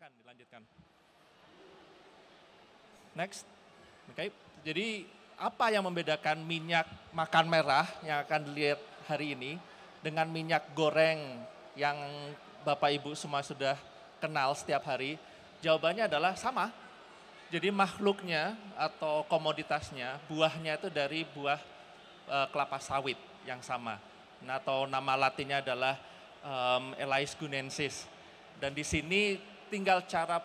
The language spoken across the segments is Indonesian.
Silahkan dilanjutkan. Next. Oke, jadi apa yang membedakan minyak makan merah yang akan dilihat hari ini dengan minyak goreng yang Bapak Ibu semua sudah kenal setiap hari? Jawabannya adalah sama. Jadi makhluknya atau komoditasnya, buahnya itu dari buah kelapa sawit yang sama. Nah, atau nama latinnya adalah Elais gunensis. Dan di sini tinggal cara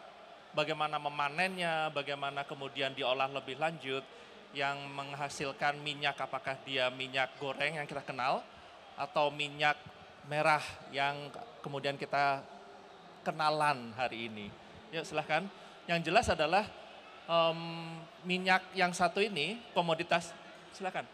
bagaimana memanennya, bagaimana kemudian diolah lebih lanjut, yang menghasilkan minyak, apakah dia minyak goreng yang kita kenal, atau minyak merah yang kemudian kita kenalan hari ini. Yuk silahkan. Yang jelas adalah minyak yang satu ini, komoditas, silakan.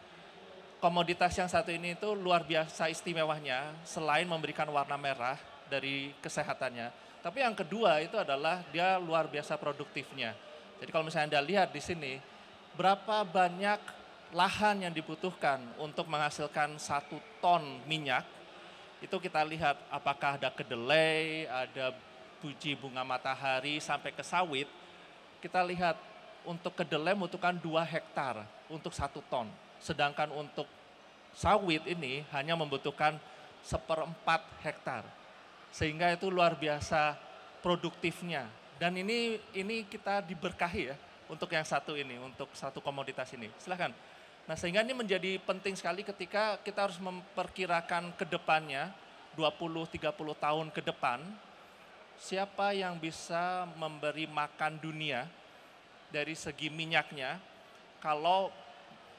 Komoditas yang satu ini itu luar biasa istimewanya, selain memberikan warna merah dari kesehatannya. Tapi yang kedua itu adalah dia luar biasa produktifnya. Jadi kalau misalnya Anda lihat di sini, berapa banyak lahan yang dibutuhkan untuk menghasilkan 1 ton minyak, itu kita lihat apakah ada kedelai, ada biji bunga matahari, sampai ke sawit. Kita lihat untuk kedelai membutuhkan 2 hektar untuk 1 ton. Sedangkan untuk sawit ini hanya membutuhkan 1/4 hektar. Sehingga itu luar biasa produktifnya. Dan ini kita diberkahi ya untuk yang satu ini, untuk satu komoditas ini. Silahkan. Nah sehingga ini menjadi penting sekali ketika kita harus memperkirakan ke depannya, 20-30 tahun ke depan, siapa yang bisa memberi makan dunia dari segi minyaknya, kalau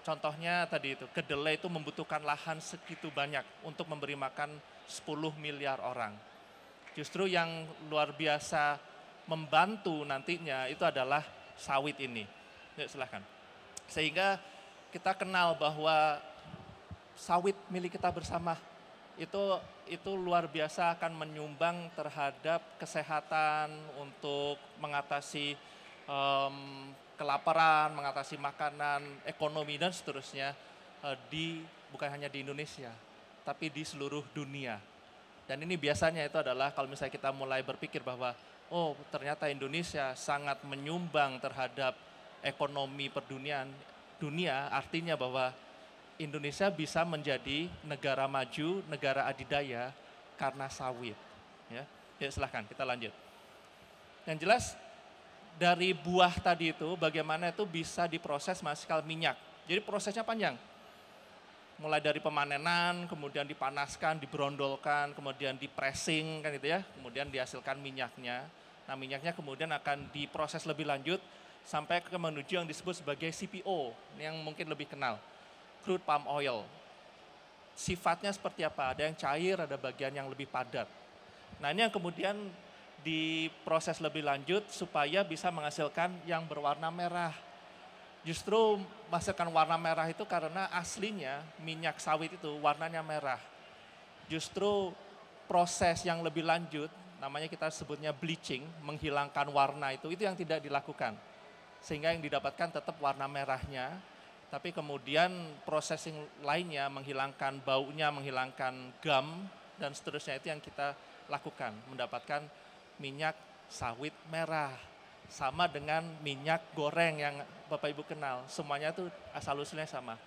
contohnya tadi itu, kedelai itu membutuhkan lahan segitu banyak untuk memberi makan 10 miliar orang. Justru yang luar biasa membantu nantinya itu adalah sawit ini. Yuk silahkan. Sehingga kita kenal bahwa sawit milik kita bersama itu luar biasa akan menyumbang terhadap kesehatan, untuk mengatasi kelaparan, mengatasi makanan, ekonomi dan seterusnya bukan hanya di Indonesia, tapi di seluruh dunia. Dan ini biasanya itu adalah kalau misalnya kita mulai berpikir bahwa oh ternyata Indonesia sangat menyumbang terhadap ekonomi dunia, artinya bahwa Indonesia bisa menjadi negara maju, negara adidaya karena sawit. Ya, silahkan kita lanjut. Yang jelas dari buah tadi itu bagaimana itu bisa diproses menghasilkan minyak. Jadi prosesnya panjang. Mulai dari pemanenan, kemudian dipanaskan, diberondolkan, kemudian di-pressing kan gitu ya, kemudian dihasilkan minyaknya. Nah, minyaknya kemudian akan diproses lebih lanjut sampai ke menuju yang disebut sebagai CPO, ini yang mungkin lebih kenal. Crude palm oil. Sifatnya seperti apa? Ada yang cair, ada bagian yang lebih padat. Nah, ini yang kemudian diproses lebih lanjut supaya bisa menghasilkan yang berwarna merah. Justru menghasilkan warna merah itu karena aslinya minyak sawit itu warnanya merah. Justru proses yang lebih lanjut, namanya kita sebutnya bleaching, menghilangkan warna itu yang tidak dilakukan. Sehingga yang didapatkan tetap warna merahnya, tapi kemudian proses yang lainnya menghilangkan baunya, menghilangkan gum, dan seterusnya itu yang kita lakukan, mendapatkan minyak sawit merah. Sama dengan minyak goreng yang Bapak Ibu kenal, semuanya itu asal-usulnya sama.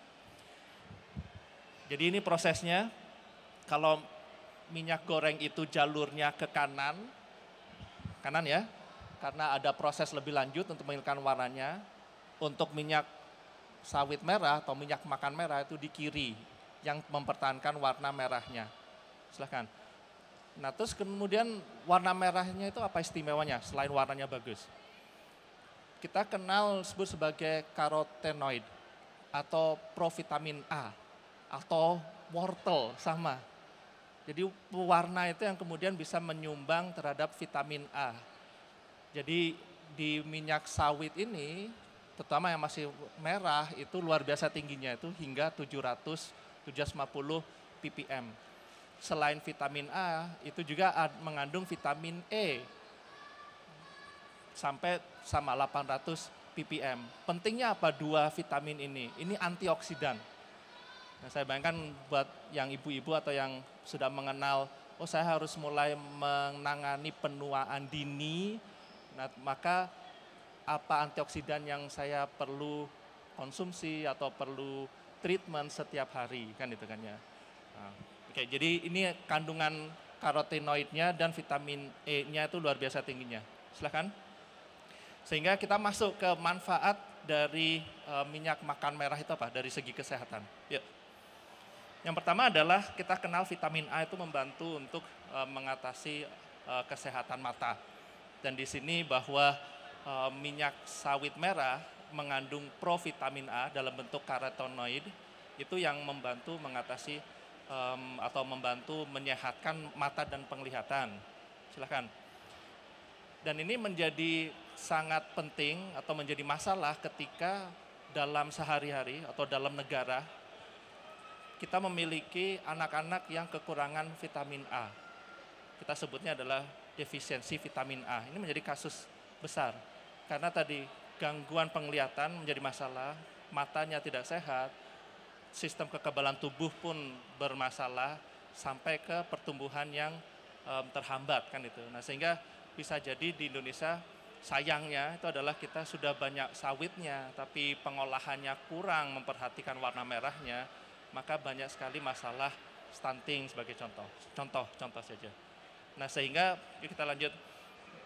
Jadi ini prosesnya, kalau minyak goreng itu jalurnya ke kanan ya, karena ada proses lebih lanjut untuk menghilangkan warnanya. Untuk minyak sawit merah atau minyak makan merah itu di kiri, yang mempertahankan warna merahnya. Silahkan. Nah terus kemudian warna merahnya itu apa istimewanya selain warnanya bagus? Kita kenal sebut sebagai karotenoid atau provitamin A atau wortel sama. Jadi warna itu yang kemudian bisa menyumbang terhadap vitamin A. Jadi di minyak sawit ini, terutama yang masih merah itu luar biasa tingginya itu hingga 750 ppm. Selain vitamin A, itu juga mengandung vitamin E sampai sama 800 ppm. Pentingnya apa dua vitamin ini? Ini antioksidan. Nah, saya bayangkan buat yang ibu-ibu atau yang sudah mengenal, oh saya harus mulai menangani penuaan dini, Nah, maka apa antioksidan yang saya perlu konsumsi atau perlu treatment setiap hari kan itu kan ya. Nah, oke, jadi ini kandungan karotenoidnya dan vitamin E-nya itu luar biasa tingginya. Silakan. Sehingga kita masuk ke manfaat dari minyak makan merah itu apa? Dari segi kesehatan. Yuk. Yang pertama adalah kita kenal vitamin A itu membantu untuk mengatasi kesehatan mata. Dan di sini bahwa minyak sawit merah mengandung provitamin A dalam bentuk karotenoid itu yang membantu mengatasi atau membantu menyehatkan mata dan penglihatan. Silakan. Dan ini menjadi sangat penting atau menjadi masalah ketika dalam sehari-hari atau dalam negara kita memiliki anak-anak yang kekurangan vitamin A. Kita sebutnya adalah defisiensi vitamin A. Ini menjadi kasus besar. Karena tadi gangguan penglihatan menjadi masalah, matanya tidak sehat, sistem kekebalan tubuh pun bermasalah, sampai ke pertumbuhan yang terhambat kan itu. Nah sehingga bisa jadi di Indonesia sayangnya itu adalah kita sudah banyak sawitnya, tapi pengolahannya kurang memperhatikan warna merahnya, maka banyak sekali masalah stunting sebagai contoh saja. Nah sehingga yuk kita lanjut,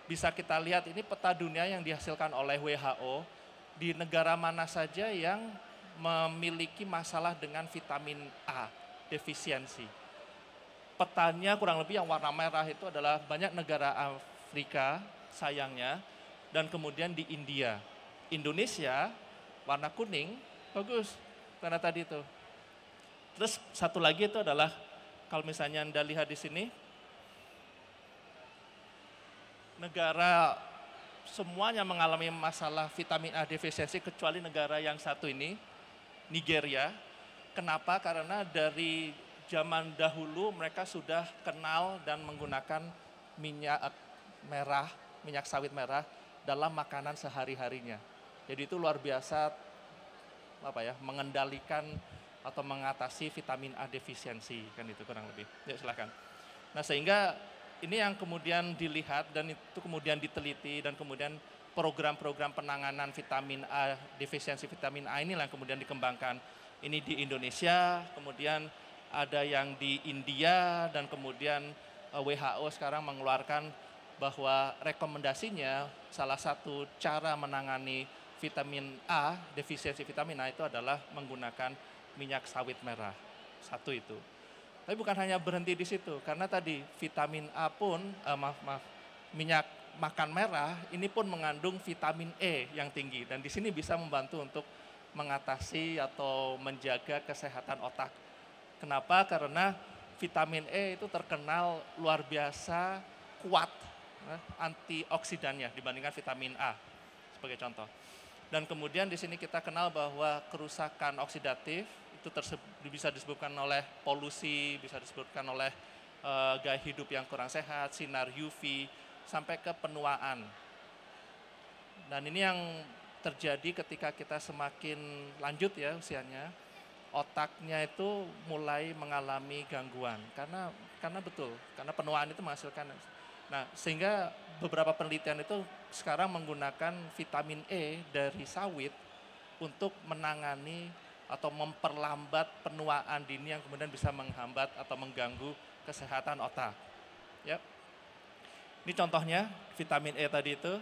bisa kita lihat ini peta dunia yang dihasilkan oleh WHO, di negara mana saja yang memiliki masalah dengan vitamin A, defisiensi. Petanya kurang lebih yang warna merah itu adalah banyak negara Afrika sayangnya, dan kemudian di India. Indonesia warna kuning, bagus, karena tadi itu. Terus satu lagi itu adalah kalau misalnya Anda lihat di sini, negara semuanya mengalami masalah vitamin A defisiensi kecuali negara yang satu ini, Nigeria. Kenapa? Karena dari zaman dahulu mereka sudah kenal dan menggunakan minyak merah, minyak sawit merah dalam makanan sehari-harinya. Jadi itu luar biasa mengendalikan atau mengatasi vitamin A defisiensi, kan itu kurang lebih. Ya silakan. Nah sehingga ini yang kemudian dilihat dan itu kemudian diteliti dan kemudian program-program penanganan vitamin A, defisiensi vitamin A inilah yang kemudian dikembangkan. Ini di Indonesia, kemudian ada yang di India dan kemudian WHO sekarang mengeluarkan bahwa rekomendasinya salah satu cara menangani vitamin A, defisiensi vitamin A itu adalah menggunakan minyak sawit merah. Satu itu. Tapi bukan hanya berhenti di situ, karena tadi vitamin A pun, minyak makan merah ini pun mengandung vitamin E yang tinggi dan di sini bisa membantu untuk mengatasi atau menjaga kesehatan otak. Kenapa? Karena vitamin E itu terkenal luar biasa kuat antioksidannya dibandingkan vitamin A sebagai contoh. Dan kemudian di sini kita kenal bahwa kerusakan oksidatif itu bisa disebabkan oleh polusi, bisa disebabkan oleh gaya hidup yang kurang sehat, sinar UV, sampai ke penuaan. Dan ini yang terjadi ketika kita semakin lanjut ya usianya, otaknya itu mulai mengalami gangguan. Karena betul, karena penuaan itu menghasilkan. Nah, sehingga beberapa penelitian itu sekarang menggunakan vitamin E dari sawit untuk menangani atau memperlambat penuaan dini yang kemudian bisa menghambat atau mengganggu kesehatan otak. Yep. Ini contohnya vitamin E tadi itu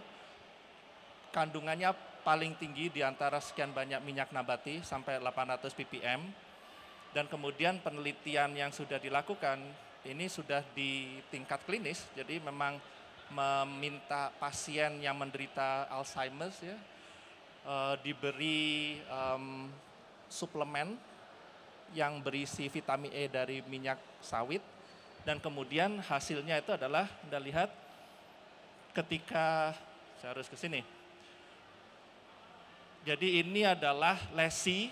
kandungannya paling tinggi di antara sekian banyak minyak nabati sampai 800 ppm. Dan kemudian penelitian yang sudah dilakukan ini sudah di tingkat klinis, jadi memang meminta pasien yang menderita Alzheimer ya, diberi suplemen yang berisi vitamin E dari minyak sawit dan kemudian hasilnya itu adalah Anda lihat ketika saya harus ke sini. Jadi ini adalah lesi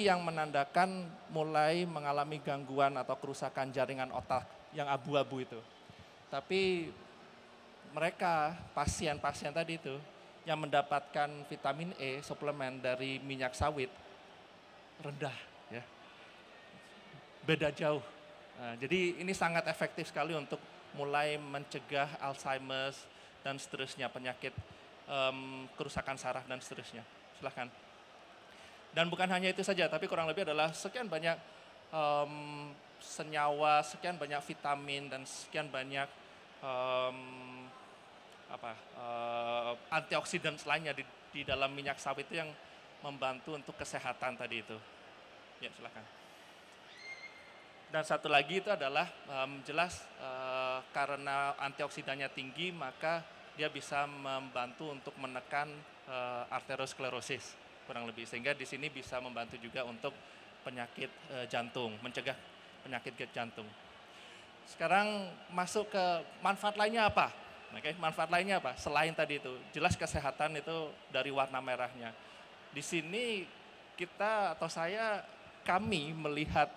yang menandakan mulai mengalami gangguan atau kerusakan jaringan otak yang abu-abu itu. Tapi mereka, pasien-pasien tadi itu, yang mendapatkan vitamin E suplemen dari minyak sawit, rendah. Ya. Beda jauh. Nah, jadi ini sangat efektif sekali untuk mulai mencegah Alzheimer dan seterusnya, penyakit kerusakan saraf dan seterusnya. Silahkan. Dan bukan hanya itu saja, tapi kurang lebih adalah sekian banyak senyawa, sekian banyak vitamin, dan sekian banyak antioksidan lainnya di dalam minyak sawit itu yang membantu untuk kesehatan tadi itu. Ya, silakan. Dan satu lagi itu adalah jelas karena antioksidannya tinggi, maka dia bisa membantu untuk menekan arteriosklerosis kurang lebih, sehingga di sini bisa membantu juga untuk penyakit jantung, mencegah penyakit jantung. Sekarang masuk ke manfaat lainnya apa? Oke, manfaat lainnya apa? Selain tadi itu, jelas kesehatan itu dari warna merahnya. Di sini kita atau kami melihat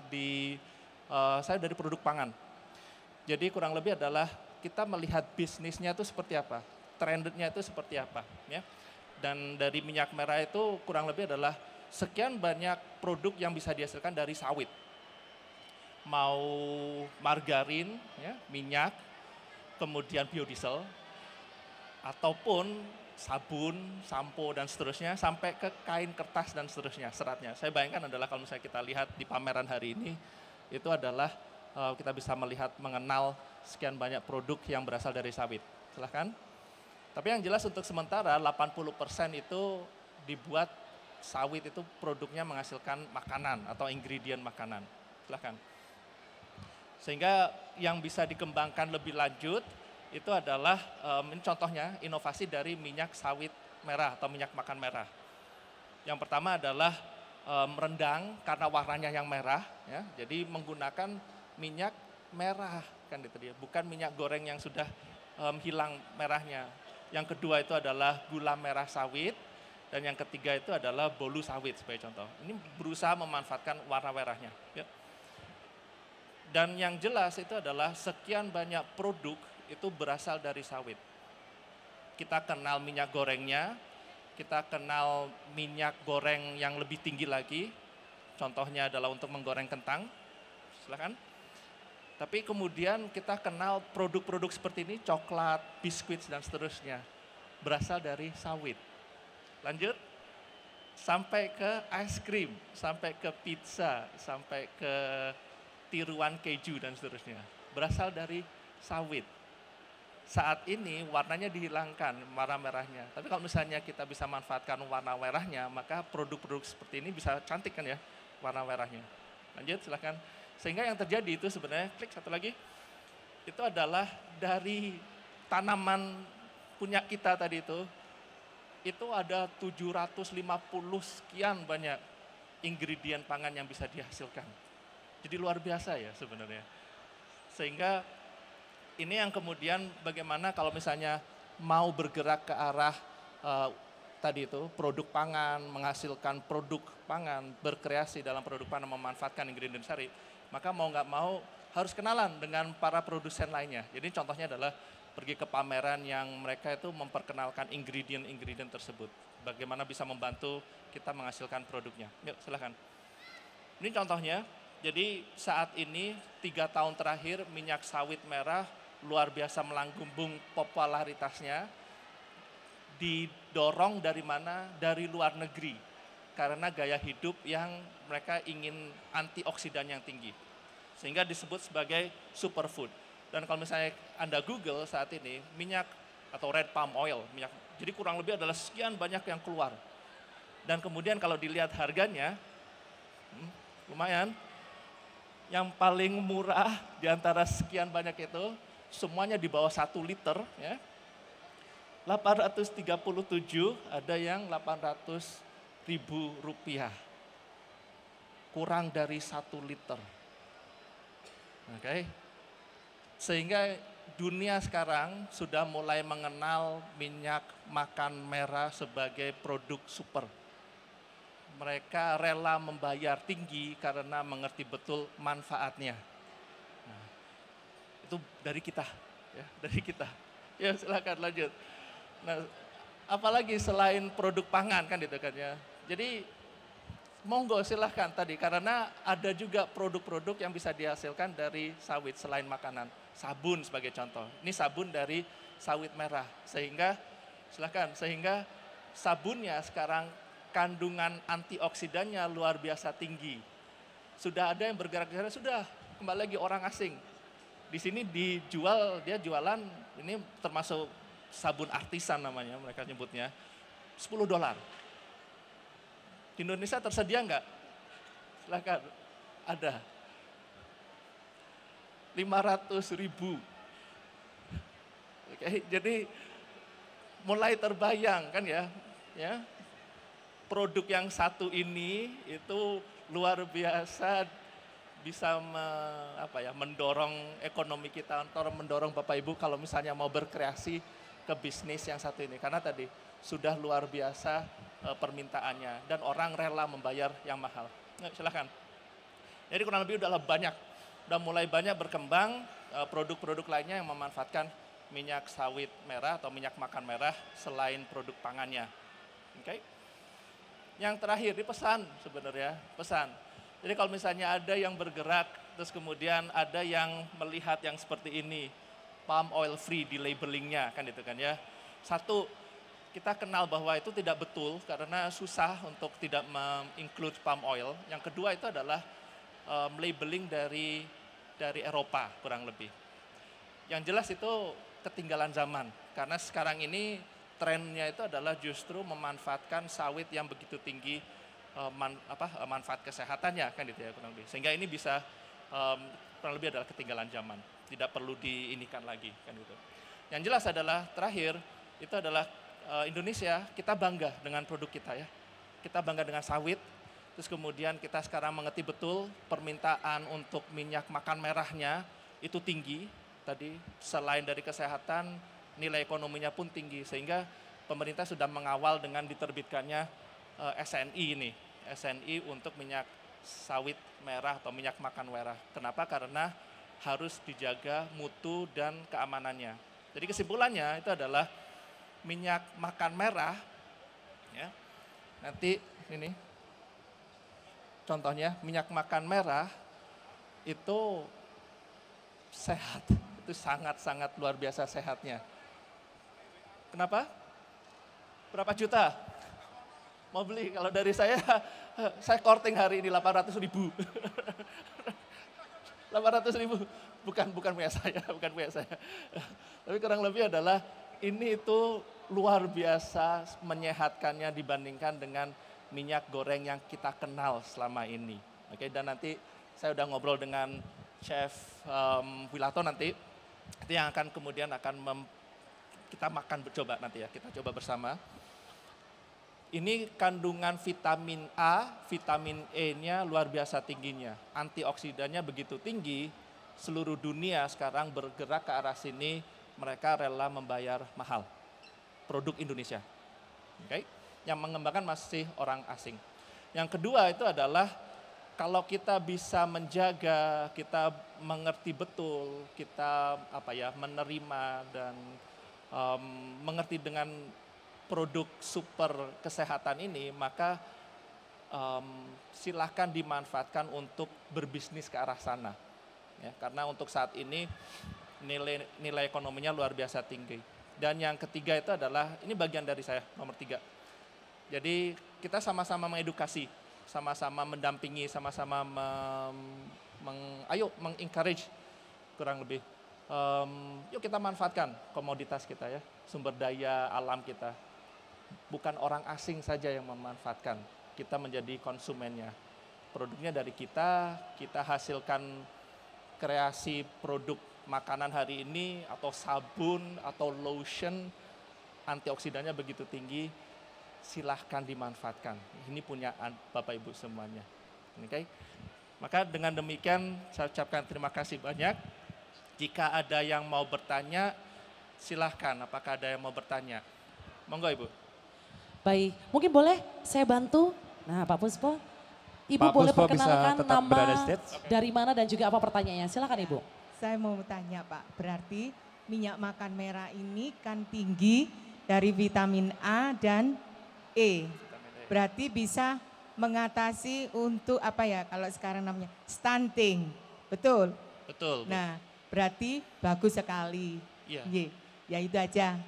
saya dari produk pangan. Jadi kurang lebih adalah kita melihat bisnisnya itu seperti apa, trendnya itu seperti apa, ya. Dan dari minyak merah itu kurang lebih adalah sekian banyak produk yang bisa dihasilkan dari sawit. Mau margarin, ya, minyak, kemudian biodiesel, ataupun sabun, sampo, dan seterusnya, sampai ke kain, kertas, dan seterusnya, seratnya. Saya bayangkan adalah kalau misalnya kita lihat di pameran hari ini, itu adalah kita bisa melihat, mengenal sekian banyak produk yang berasal dari sawit. Silahkan. Tapi yang jelas untuk sementara 80% itu dibuat sawit itu produknya menghasilkan makanan atau ingredient makanan. Silahkan. Sehingga yang bisa dikembangkan lebih lanjut itu adalah ini contohnya inovasi dari minyak sawit merah atau minyak makan merah. Yang pertama adalah merendang karena warnanya yang merah, ya, jadi menggunakan minyak merah kan itu dia, bukan minyak goreng yang sudah hilang merahnya. Yang kedua itu adalah gula merah sawit, dan yang ketiga itu adalah bolu sawit sebagai contoh. Ini berusaha memanfaatkan warna merahnya. Ya. Dan yang jelas itu adalah sekian banyak produk itu berasal dari sawit. Kita kenal minyak gorengnya, kita kenal minyak goreng yang lebih tinggi lagi, contohnya adalah untuk menggoreng kentang, silakan. Tapi kemudian kita kenal produk-produk seperti ini, coklat, biskuit, dan seterusnya, berasal dari sawit. Lanjut, sampai ke es krim, sampai ke pizza, sampai ke tiruan keju, dan seterusnya, berasal dari sawit. Saat ini warnanya dihilangkan, warna merahnya. Tapi kalau misalnya kita bisa manfaatkan warna merahnya, maka produk-produk seperti ini bisa cantik kan ya, warna merahnya. Lanjut, silakan. Sehingga yang terjadi itu sebenarnya, klik satu lagi, itu adalah dari tanaman punya kita tadi itu ada 750 sekian banyak ingredient pangan yang bisa dihasilkan. Jadi luar biasa ya sebenarnya. Sehingga ini yang kemudian bagaimana kalau misalnya mau bergerak ke arah tadi itu produk pangan, menghasilkan produk pangan, berkreasi dalam produk pangan, memanfaatkan ingredient sari, maka mau nggak mau harus kenalan dengan para produsen lainnya. Jadi contohnya adalah pergi ke pameran yang mereka itu memperkenalkan ingredient tersebut. Bagaimana bisa membantu kita menghasilkan produknya. Yuk silahkan. Ini contohnya, jadi saat ini 3 tahun terakhir minyak sawit merah luar biasa melambung popularitasnya, didorong dari mana? Dari luar negeri, karena gaya hidup yang mereka ingin antioksidan yang tinggi, sehingga disebut sebagai superfood. Dan kalau misalnya Anda Google saat ini, minyak atau red palm oil, minyak, jadi kurang lebih adalah sekian banyak yang keluar. Dan kemudian kalau dilihat harganya, lumayan, yang paling murah di antara sekian banyak itu, semuanya di bawah 1 liter, ya. 837, ada yang 800.000 rupiah. Kurang dari 1 liter. Oke. Sehingga dunia sekarang sudah mulai mengenal minyak makan merah sebagai produk super. Mereka rela membayar tinggi karena mengerti betul manfaatnya. Itu dari kita, ya, dari kita. Ya silakan lanjut. Nah, apalagi selain produk pangan kan gitu kan ya. Jadi monggo silahkan tadi, karena ada juga produk-produk yang bisa dihasilkan dari sawit selain makanan. Sabun sebagai contoh. Ini sabun dari sawit merah. Sehingga, silakan, sehingga sabunnya sekarang kandungan antioksidannya luar biasa tinggi. Sudah ada yang bergerak di sana, sudah kembali lagi orang asing. Di sini dijual, dia jualan, ini termasuk sabun artisan namanya, mereka nyebutnya, $10. Di Indonesia tersedia enggak? Silakan, ada. 500.000. Oke, jadi mulai terbayang kan ya, produk yang satu ini itu luar biasa bisa mendorong ekonomi kita, atau mendorong Bapak Ibu kalau misalnya mau berkreasi ke bisnis yang satu ini. Karena tadi sudah luar biasa permintaannya dan orang rela membayar yang mahal. Nah, silakan. Jadi kurang lebih udah mulai banyak berkembang produk-produk lainnya yang memanfaatkan minyak sawit merah atau minyak makan merah selain produk pangannya. Oke. Yang terakhir, ini pesan sebenarnya, pesan. Jadi kalau misalnya ada yang bergerak, terus kemudian ada yang melihat yang seperti ini, palm oil free di labelingnya, kan itu kan ya. Satu, kita kenal bahwa itu tidak betul karena susah untuk tidak menginclude palm oil. Yang kedua itu adalah labeling dari Eropa kurang lebih. Yang jelas itu ketinggalan zaman karena sekarang ini trennya itu adalah justru memanfaatkan sawit yang begitu tinggi manfaat kesehatannya kan gitu ya kurang lebih. Sehingga ini bisa kurang lebih adalah ketinggalan zaman, tidak perlu diinikan lagi kan gitu. Yang jelas adalah terakhir itu adalah Indonesia, kita bangga dengan produk kita ya. Kita bangga dengan sawit, terus kemudian kita sekarang mengerti betul permintaan untuk minyak makan merahnya itu tinggi. Tadi selain dari kesehatan, nilai ekonominya pun tinggi. Sehingga pemerintah sudah mengawal dengan diterbitkannya SNI ini. SNI untuk minyak sawit merah atau minyak makan merah. Kenapa? Karena harus dijaga mutu dan keamanannya. Jadi kesimpulannya itu adalah minyak makan merah, ya. Nanti ini contohnya minyak makan merah itu sehat, itu sangat-sangat luar biasa sehatnya. Kenapa? Berapa juta? Mau beli? Kalau dari saya korting hari ini 800.000. 800.000, bukan punya saya, bukan punya saya. Tapi kurang lebih adalah ini itu luar biasa menyehatkannya dibandingkan dengan minyak goreng yang kita kenal selama ini. Oke, dan nanti saya udah ngobrol dengan Chef Wilato nanti, itu yang akan kemudian kita makan coba nanti ya, kita coba bersama. Ini kandungan vitamin A, vitamin E-nya luar biasa tingginya. Antioksidannya begitu tinggi, seluruh dunia sekarang bergerak ke arah sini, mereka rela membayar mahal. Produk Indonesia. Okay? Yang mengembangkan masih orang asing. Yang kedua itu adalah kalau kita bisa menjaga, kita mengerti betul, kita menerima dan mengerti dengan produk super kesehatan ini, maka silahkan dimanfaatkan untuk berbisnis ke arah sana. Ya, karena untuk saat ini nilai ekonominya luar biasa tinggi. Dan yang ketiga itu adalah, ini bagian dari saya, nomor 3. Jadi kita sama-sama mengedukasi, sama-sama mendampingi, sama-sama mengencourage kurang lebih. Yuk kita manfaatkan komoditas kita ya, sumber daya alam kita. Bukan orang asing saja yang memanfaatkan, kita menjadi konsumennya. Produknya dari kita hasilkan kreasi produk makanan hari ini atau sabun atau lotion, antioksidannya begitu tinggi, silahkan dimanfaatkan. Ini punya Bapak Ibu semuanya. Okay? Maka dengan demikian saya ucapkan terima kasih banyak. Jika ada yang mau bertanya, silahkan. Apakah ada yang mau bertanya? Monggo Ibu. Baik, mungkin boleh saya bantu. Nah Pak Puspo, Ibu Pak boleh Puspo perkenalkan nama, dari mana dan juga apa pertanyaannya. Silakan Ibu. Saya mau tanya Pak, berarti minyak makan merah ini kan tinggi dari vitamin A dan E. Berarti bisa mengatasi untuk kalau sekarang namanya stunting, betul? Betul. Nah, berarti bagus sekali. Iya. Ya itu aja.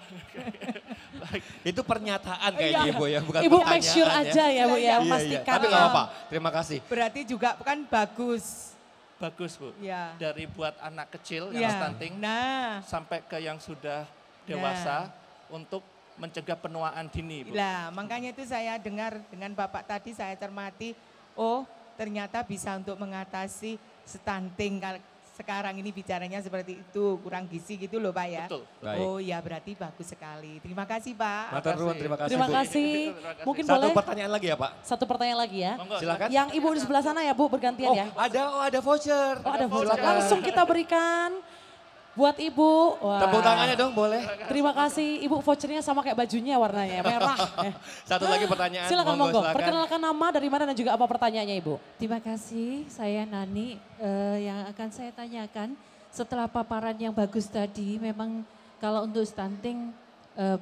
Itu pernyataan kayaknya Ibu ya, bukan Ibu pertanyaan make sure aja ya Bu ya, memastikan. Tapi nggak apa-apa, terima kasih. Berarti juga kan bagus. Bagus Bu, Ya. dari buat anak kecil yang Ya. stunting Nah, sampai ke yang sudah dewasa untuk mencegah penuaan dini Bu. lah makanya itu saya dengar dengan Bapak tadi saya cermati, oh ternyata bisa untuk mengatasi stunting. Sekarang ini bicaranya seperti itu, kurang gizi gitu loh Pak ya. Betul. Baik. Oh ya berarti bagus sekali. Terima kasih Pak. Matur nuwun, terima kasih Terima Bu. kasih. Mungkin Satu boleh pertanyaan lagi ya Pak, satu pertanyaan lagi ya. Monggo. silakan. Yang Ibu di sebelah sana ya Bu, bergantian ya. Ada voucher. Oh ada voucher. voucher. Langsung kita berikan buat Ibu. Wah. Tepuk tangannya dong boleh. Terima kasih Ibu, vouchernya sama kayak bajunya warnanya merah. Satu lagi pertanyaan, Silakan monggo. silakan. Perkenalkan nama, dari mana dan juga apa pertanyaannya Ibu. Terima kasih, saya Nani. Yang akan saya tanyakan setelah paparan yang bagus tadi, memang kalau untuk stunting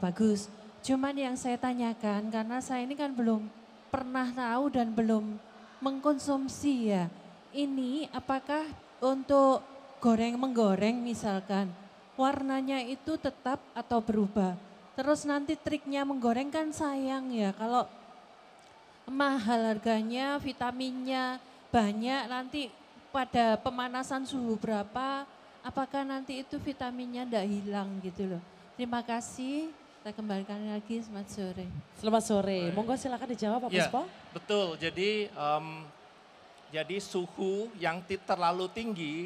bagus. Cuman yang saya tanyakan, karena saya ini kan belum pernah tahu dan belum mengkonsumsi ya. Ini apakah untuk menggoreng misalkan, warnanya itu tetap atau berubah? Terus nanti triknya menggoreng kan sayang ya, kalau mahal harganya, vitaminnya banyak, nanti pada pemanasan suhu berapa, apakah nanti itu vitaminnya tidak hilang gitu loh. Terima kasih, kita kembalikan lagi, selamat sore. Selamat sore. Monggo silakan dijawab Pak Ya, Puspo. betul. Jadi suhu yang terlalu tinggi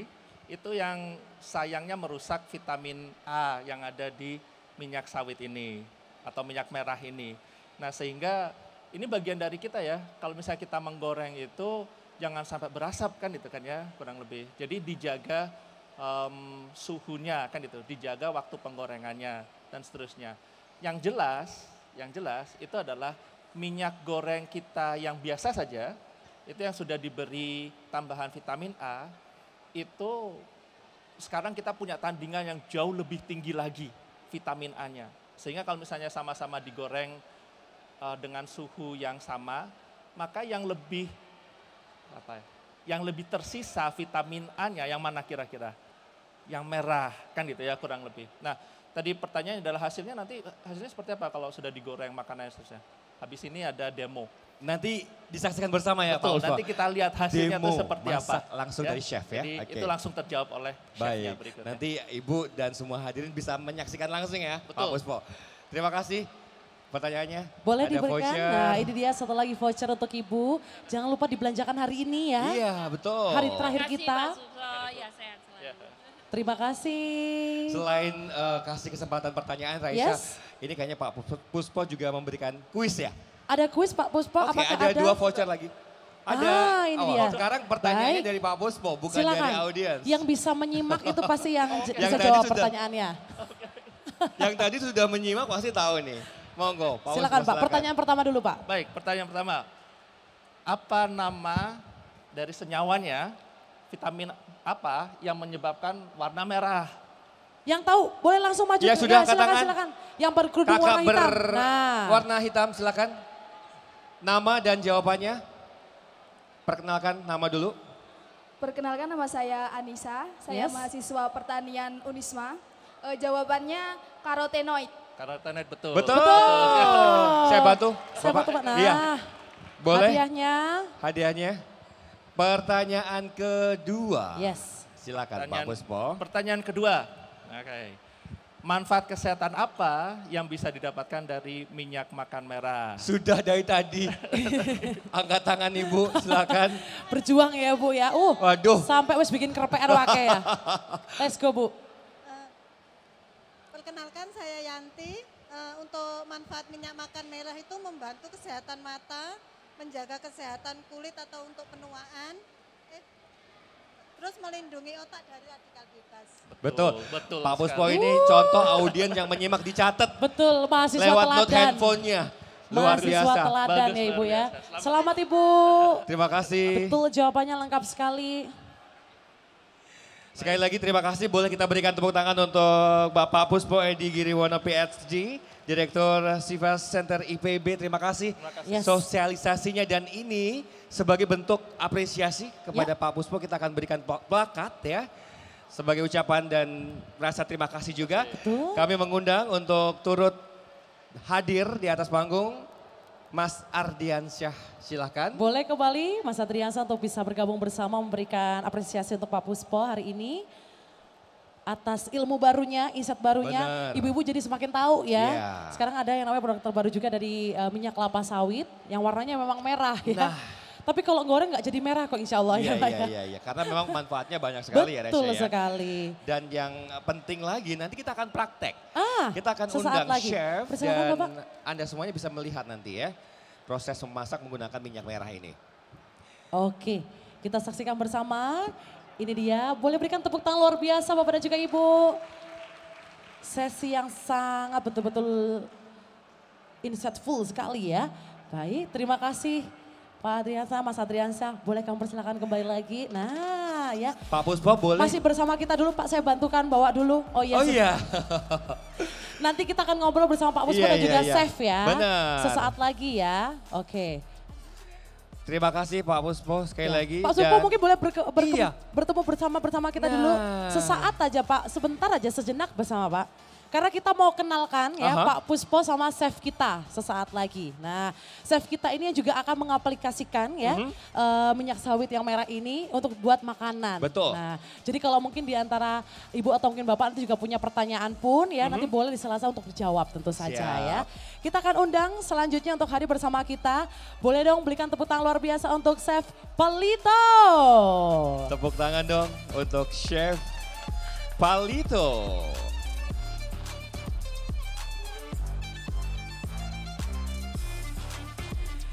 itu yang sayangnya merusak vitamin A yang ada di minyak sawit ini atau minyak merah ini. Nah sehingga ini bagian dari kita ya, kalau misalnya kita menggoreng itu jangan sampai berasap kan itu kan ya kurang lebih. Jadi dijaga suhunya kan itu, dijaga waktu penggorengannya dan seterusnya. Yang jelas itu adalah minyak goreng kita yang biasa saja, itu yang sudah diberi tambahan vitamin A, itu sekarang kita punya tandingan yang jauh lebih tinggi lagi vitamin A-nya. Sehingga kalau misalnya sama-sama digoreng dengan suhu yang sama, maka yang lebih tersisa vitamin A-nya yang mana kira-kira? Yang merah kan gitu ya kurang lebih. Nah tadi pertanyaannya adalah hasilnya seperti apa kalau sudah digoreng makanannya seterusnya. Habis ini ada demo. Nanti disaksikan bersama ya Betul, Pak Uspo. nanti kita lihat hasilnya Demo, itu seperti apa. masak langsung Ya, dari chef ya. Jadi Oke. itu langsung terjawab oleh chefnya Baik, berikutnya. nanti Ibu dan semua hadirin bisa menyaksikan langsung ya Pak Betul. Puspo. Terima kasih pertanyaannya. Boleh Ada diberikan. voucher. Nah ini dia satu lagi voucher untuk Ibu. Jangan lupa dibelanjakan hari ini ya. Iya betul. Hari terakhir kita. Ya, sehat selalu. Terima kasih. Selain kasih kesempatan pertanyaan Raisa, Yes. ini kayaknya Pak Puspo juga memberikan kuis ya. Ada kuis Pak Puspo, Oke, apakah ada 2 voucher lagi. Ada. Ini dia. Sekarang pertanyaannya Baik. dari Pak Puspo, bukan Silakan. dari audiens. Yang bisa menyimak itu pasti yang bisa Yang tadi jawab sudah. pertanyaannya. Yang tadi sudah menyimak pasti tahu nih. Monggo, Pak Silakan Puspo, Pak, pertanyaan pertama dulu Pak. Baik, pertanyaan pertama. Apa nama dari senyawanya, vitamin apa yang menyebabkan warna merah? Yang tahu boleh langsung maju. Ya, sudah, angkat silakan, tangan. silakan. Yang berkerudung Kakak warna hitam. Nah, berwarna hitam silakan. Nama dan jawabannya. Perkenalkan nama dulu. Perkenalkan nama saya Anissa, saya Yes. mahasiswa pertanian Unisma. Jawabannya karotenoid. Karotenoid betul. Betul. Saya bantu. saya Bapak. bantu Pak. Nah, Iya. Boleh hadiahnya. hadiahnya. Pertanyaan kedua. Yes. Silakan Pak Puspo. Pertanyaan kedua. Oke. Manfaat kesehatan apa yang bisa didapatkan dari minyak makan merah? Sudah dari tadi. Angkat tangan Ibu, silakan. Berjuang ya Bu ya. Waduh. Sampai wis bikin kerepean wake ya. Let's go Bu. Perkenalkan saya Yanti, untuk manfaat minyak makan merah itu membantu kesehatan mata, menjaga kesehatan kulit atau untuk penuaan, terus melindungi otak dari radikal bebas. Betul. Betul Pak Puspo sekali. ini contoh audiens yang menyimak dicatat Betul, mahasiswa lewat teladan. note handphonenya. Luar Mahasiswa biasa. teladan Bagus, ya Ibu luar ya. biasa. Selamat Ibu. Terima kasih. Betul jawabannya lengkap sekali. Sekali lagi terima kasih, boleh kita berikan tepuk tangan untuk Bapak Puspo Edi Giriwono PhD, Direktur Sivas Center IPB, terima kasih. Yes. Sosialisasinya dan ini sebagai bentuk apresiasi kepada Ya. Pak Puspo kita akan berikan plakat ya. sebagai ucapan dan rasa terima kasih juga, Betul. kami mengundang untuk turut hadir di atas panggung Mas Ardiansyah, silahkan. Boleh kembali Mas Adriansyah untuk bisa bergabung bersama memberikan apresiasi untuk Pak Puspo hari ini. Atas ilmu barunya, insight barunya, Bener. ibu-ibu jadi semakin tahu ya. Iya. Sekarang ada yang namanya produk terbaru juga dari minyak kelapa sawit yang warnanya memang merah ya. Nah. Tapi kalau goreng nggak jadi merah kok insya Allah Iya, ya Pak iya, ya. iya, iya, karena memang manfaatnya banyak sekali ya Resya Betul ya. sekali. Dan yang penting lagi nanti kita akan praktek. Ah, Kita akan sesaat undang lagi. chef Persilakan, dan Bapak. Anda semuanya bisa melihat nanti ya proses memasak menggunakan minyak merah ini. Oke, kita saksikan bersama. Ini dia, boleh berikan tepuk tangan luar biasa Bapak dan juga Ibu. Sesi yang sangat betul-betul insightful sekali ya. Baik, terima kasih Pak Adriansyah, Mas Adriansyah. Boleh kamu persilakan kembali lagi. Nah ya. Pak Puspo boleh? Masih bersama kita dulu Pak, saya bantukan bawa dulu. Oh iya. Oh iya. Nanti kita akan ngobrol bersama Pak Puspo Iya, dan juga iya. chef ya. Benar. Sesaat lagi ya. Oke. Terima kasih Pak Puspo sekali lagi. Pak Puspo dan- mungkin boleh Iya. bertemu bersama kita dulu. Nah. Sesaat aja Pak, sebentar aja sejenak bersama Pak. Karena kita mau kenalkan ya Aha. Pak Puspo sama chef kita sesaat lagi. Nah chef kita ini juga akan mengaplikasikan ya minyak sawit yang merah ini untuk buat makanan. Betul. Nah jadi kalau mungkin di antara ibu atau mungkin bapak nanti juga punya pertanyaan pun ya nanti boleh di sela-sela untuk dijawab tentu saja Siap. ya. Kita akan undang selanjutnya untuk hadir bersama kita. Boleh dong berikan tepuk tangan luar biasa untuk Chef Palito. Tepuk tangan dong untuk Chef Palito.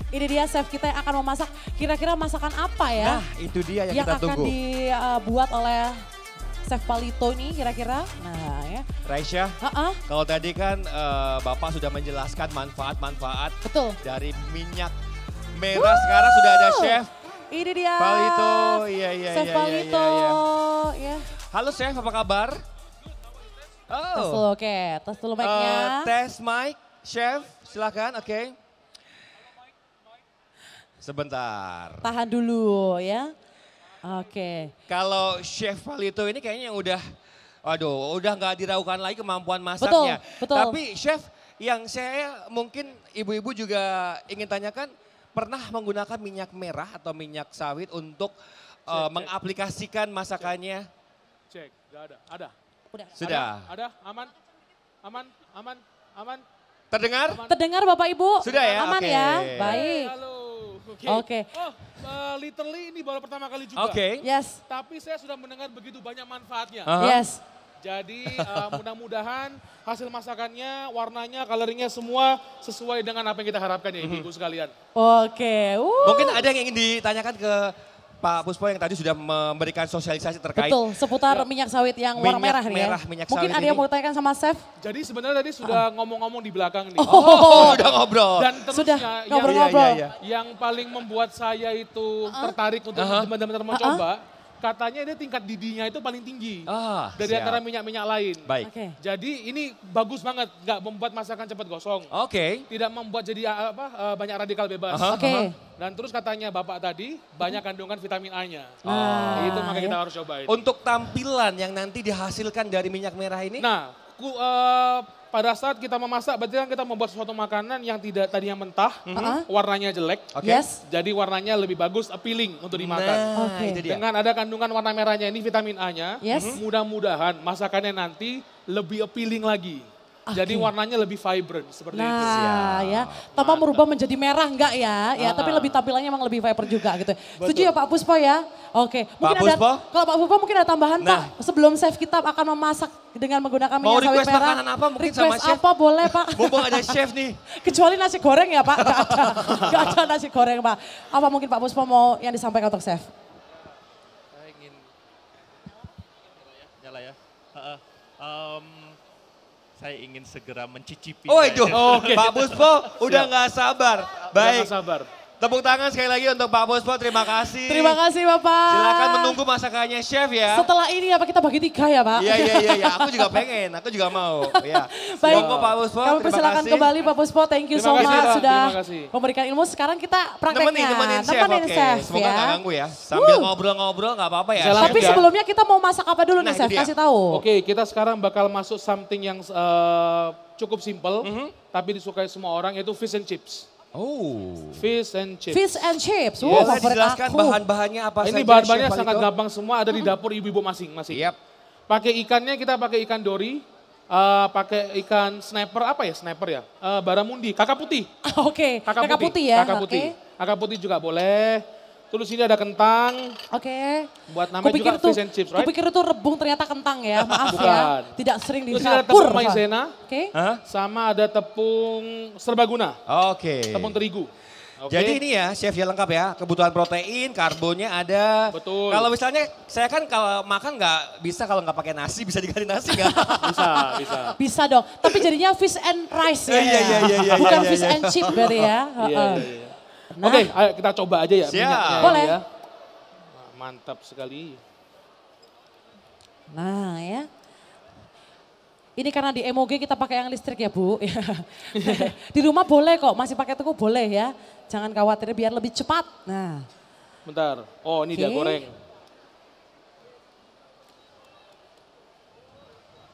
Ini dia chef kita yang akan memasak. Kira-kira masakan apa ya? Nah itu dia yang kita akan tunggu. dibuat oleh Chef Palito ini kira-kira. Nah ya. Raisya, Ha-ha, kalau tadi kan Bapak sudah menjelaskan manfaat-manfaat betul. dari minyak merah. Sekarang sudah ada Chef Ini dia. Palito. Iya, iya, Chef iya, Palito. iya, Ya. Halo Chef, apa kabar? Tes dulu, oke. Tes dulu mic-nya. Tes mic, Chef, silakan. Oke. Sebentar. Tahan dulu ya. Oke. Kalau Chef Palito ini kayaknya udah nggak diragukan lagi kemampuan masaknya. Betul. Tapi Chef, yang saya mungkin ibu-ibu juga ingin tanyakan, pernah menggunakan minyak merah atau minyak sawit untuk mengaplikasikan masakannya? Cek, gak ada. Ada. Udah. Sudah. Ada, aman. Aman. Terdengar? Terdengar Bapak Ibu? Sudah ya? Aman Oke. ya? Baik. Halo. Oke. Oh, literally ini baru pertama kali juga. Oke. Yes. Tapi saya sudah mendengar begitu banyak manfaatnya. Aha. Yes. Jadi mudah-mudahan hasil masakannya, warnanya, coloringnya semua sesuai dengan apa yang kita harapkan ya ibu-ibu sekalian. Oke. Mungkin ada yang ingin ditanyakan ke Pak Puspo yang tadi sudah memberikan sosialisasi terkait. Betul, seputar minyak sawit yang warna Minyak merah nih ya. merah, minyak Mungkin sawit ada yang ini. mau ditanyakan sama chef? Jadi sebenarnya tadi sudah ngomong-ngomong di belakang nih. Oh, udah ngobrol. Dan terusnya Sudah yang, ngobrol-ngobrol. Iya. yang paling membuat saya itu tertarik untuk benar-benar mencoba, katanya dia tingkat didinya itu paling tinggi dari siap. antara minyak-minyak lain. Baik. Oke. Jadi ini bagus banget, nggak membuat masakan cepat gosong. Oke. Tidak membuat jadi banyak radikal bebas. Oke. Dan terus katanya Bapak tadi banyak kandungan vitamin A-nya. Nah, Itu makanya kita ya. harus cobain. Untuk tampilan yang nanti dihasilkan dari minyak merah ini? Nah, pada saat kita memasak berarti kan kita membuat suatu makanan yang tidak tadinya mentah, warnanya jelek. Oke. Yes. Jadi warnanya lebih bagus, appealing untuk dimakan. Nah, Oke. itu dia. Dengan ada kandungan warna merahnya ini vitamin A-nya, Yes. mudah-mudahan masakannya nanti lebih appealing lagi. Jadi warnanya lebih vibrant seperti itu. Nah ya, tanpa merubah menjadi merah enggak ya, tapi lebih tampilannya emang lebih vibrant juga gitu. Setuju ya Pak Puspo ya? Oke, mungkin ada, Puspo? kalau Pak Puspo mungkin ada tambahan Nah. Pak, sebelum chef kita akan memasak dengan menggunakan Mau minyak sawit request merah. makanan apa mungkin Request sama chef? apa boleh Pak? Mumpung ada chef nih. Kecuali nasi goreng ya Pak, nggak ada nasi goreng Pak. Apa mungkin Pak Puspo mau yang disampaikan untuk chef? Saya ingin nyala ya. Saya ingin segera mencicipi. Waduh, Oke. Pak Puspo udah nggak sabar. Udah Baik. nggak sabar. Tepuk tangan sekali lagi untuk Pak Puspo, terima kasih. Terima kasih Bapak. Silakan menunggu masakannya chef ya. Setelah ini apa kita bagi 3 ya Pak? Iya, aku juga pengen, aku juga mau. Ya. Baik, Monggo Pak Puspo, kami terima persilakan kasih. kembali Pak Puspo, thank you so Terima kasih, much Pak. sudah Terima kasih. memberikan ilmu. Sekarang kita prakteknya. Nemenin chef, Nemenin oke. chef Semoga ya. nggak ganggu ya. Sambil ngobrol-ngobrol nggak apa-apa ya. Bisa chef. Tapi ya. sebelumnya kita mau masak apa dulu Nah, nih itu chef? dia. Kasih tahu. Oke, kita sekarang bakal masuk something yang cukup simple, tapi disukai semua orang, yaitu fish and chips. Oh. Fish and chips. Fish and chips. Boleh Favorit dijelaskan aku. bahan-bahannya apa saja? Ini bahan-bahannya Chef sangat Palito? gampang semua, ada di dapur ibu-ibu masing-masing. Yap. Pakai ikannya, kita pakai ikan dori, pakai ikan sniper, apa ya sniper ya? Baramundi, kakak putih. Oke, kakak putih ya. Kakak putih. Kakak putih juga boleh. Terus ini ada kentang, Oke. buat namanya juga fish and chips, right? Kupikir itu rebung ternyata kentang ya, maaf ya. Bukan. Tidak sering di Terus ini ada dapur. tepung maizena, Oke. sama ada tepung serbaguna, Oke. tepung terigu. Oke. Jadi ini ya chef ya lengkap ya, kebutuhan protein, karbonnya ada. Betul. Kalau misalnya saya kan kalau makan nggak bisa kalau nggak pakai nasi, bisa diganti nasi nggak? Bisa, bisa. Bisa dong, tapi jadinya fish and rice ya. Iya, Bukan iya, fish iya. and chip berarti ya. Iya, Heeh. iya, iya. Nah. Oke, ayo kita coba aja ya Siap. minyaknya. Boleh. Ya. Wah, mantap sekali. Nah ya. Ini karena di MOG kita pakai yang listrik ya Bu. Di rumah boleh kok, masih pakai tuku boleh ya. Jangan khawatir biar lebih cepat. Nah. Bentar. Oh, ini dia Oke. goreng.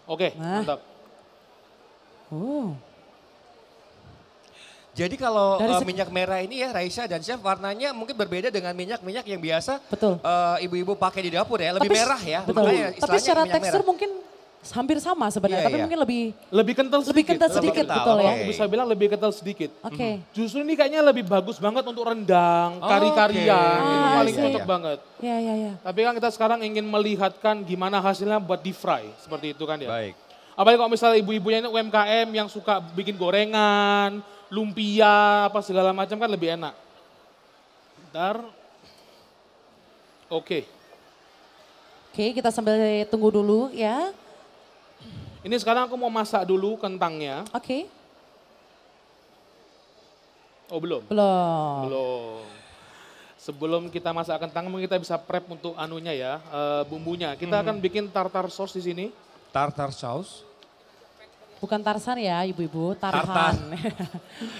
Oke, Nah. mantap. Jadi kalau Dari minyak merah ini ya Raisa dan chef warnanya mungkin berbeda dengan minyak-minyak yang biasa Betul. ibu-ibu pakai di dapur ya, lebih Tapi- merah ya. Betul. Makanya Tapi istilahnya secara minyak tekstur merah. mungkin hampir sama sebenarnya, Iya, tapi iya. mungkin lebih Lebih kental sedikit. lebih kental sedikit, kental, betul ya. oke. Aku bisa bilang lebih kental sedikit. Oke. Justru ini kayaknya lebih bagus banget untuk rendang, Oh, kari-karian. oke. Itu paling iya, cocok iya. banget. Ya, ya, ya. Tapi kan kita sekarang ingin melihatkan gimana hasilnya buat di fry. Seperti itu kan ya. Baik. Apalagi kalau misalnya ibu-ibunya ini UMKM yang suka bikin gorengan, lumpia, apa segala macam kan lebih enak. Bentar. Oke. Oke, kita sambil tunggu dulu ya. Ini sekarang aku mau masak dulu kentangnya. Oke. Oh belum? Belum. Belum. Sebelum kita masak kentang, mungkin kita bisa prep untuk anunya ya, bumbunya. Kita akan bikin tartar sauce di sini. Tartar sauce. Bukan Tarsan ya ibu-ibu, Tarhan.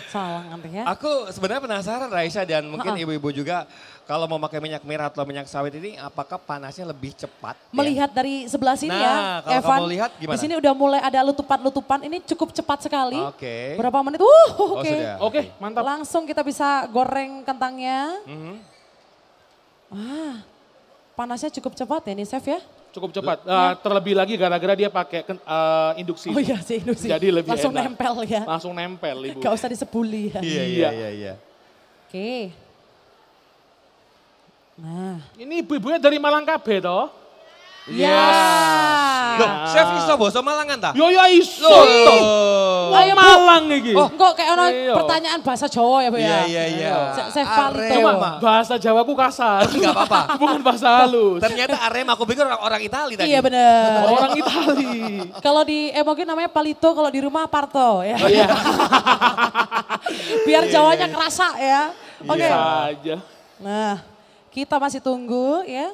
Salah nanti ya. Aku sebenarnya penasaran Raisa dan mungkin Ha-ha. ibu-ibu juga kalau mau pakai minyak merah atau minyak sawit ini apakah panasnya lebih cepat? ya? Melihat dari sebelah sini Nah, ya, kalau Evan. kamu lihat gimana? Di sini udah mulai ada letupan-letupan, ini cukup cepat sekali. Oke. Berapa menit? Oh, Oke. sudah. Oke, mantap. Langsung kita bisa goreng kentangnya. Mhm. Panasnya cukup cepat ya ini chef ya. Cukup cepat. Terlebih lagi gara-gara dia pakai induksi. Oh iya sih, induksi. Jadi lebih Langsung enak. nempel ya. Langsung nempel ibu. Gak usah disebuli ya. Iya. Oke. Nah. Ini ibu-ibunya dari Malangkabe toh? Ya. Loh, chef iso boso Malangan ta? Yo ya iso. Loh. Ayo, Bu. Malang iki. Kok kayak ono Iya. pertanyaan bahasa Jawa ya Bu ya? Iya. Chef Palito. Arema. Bahasa Jawaku kasar. Enggak apa-apa. Bukan bahasa halus. Ternyata Arema, aku pikir orang Itali tadi. Iya bener. Orang Itali. Kalau di mungkin namanya Palito, kalau di rumah Parto ya. Oh iya. Biar Jawanya kerasa ya. Oke. Bisa aja. Nah, kita masih tunggu ya.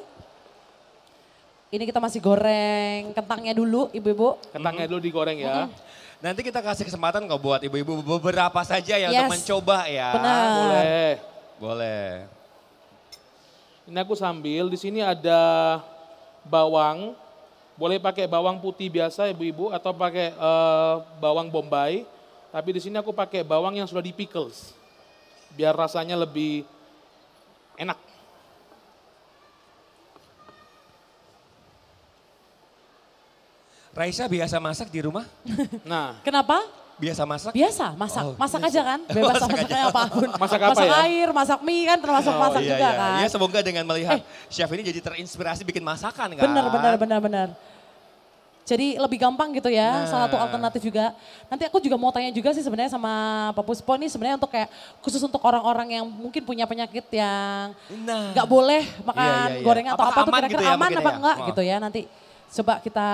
Ini kita masih goreng kentangnya dulu ibu-ibu. Kentangnya dulu digoreng ya. Nanti kita kasih kesempatan kok buat ibu-ibu beberapa saja ya untuk Yes. mencoba ya. Benar. Boleh. Boleh. Ini aku sambil, di sini ada bawang. Boleh pakai bawang putih biasa ibu-ibu atau pakai bawang bombay. Tapi di sini aku pakai bawang yang sudah di pickles. Biar rasanya lebih enak. Raisa biasa masak di rumah? Nah, Kenapa? Biasa masak? Biasa, masak. Oh, masak biasa. aja kan? Bebas Masak masaknya apapun. Masak apa ya? air, masak mie kan termasuk masak juga kan? Iya, semoga dengan melihat chef ini jadi terinspirasi bikin masakan kan? Benar. Jadi lebih gampang gitu ya, salah satu alternatif juga. Nanti aku juga mau tanya juga sih sebenarnya sama Pak Puspo ini sebenarnya untuk kayak khusus untuk orang-orang yang mungkin punya penyakit yang Nah. nggak boleh makan Iya. gorengan atau Apakah apa tuh aman kira-kira gitu ya aman mungkin apa ya? enggak Oh. gitu ya. Nanti coba kita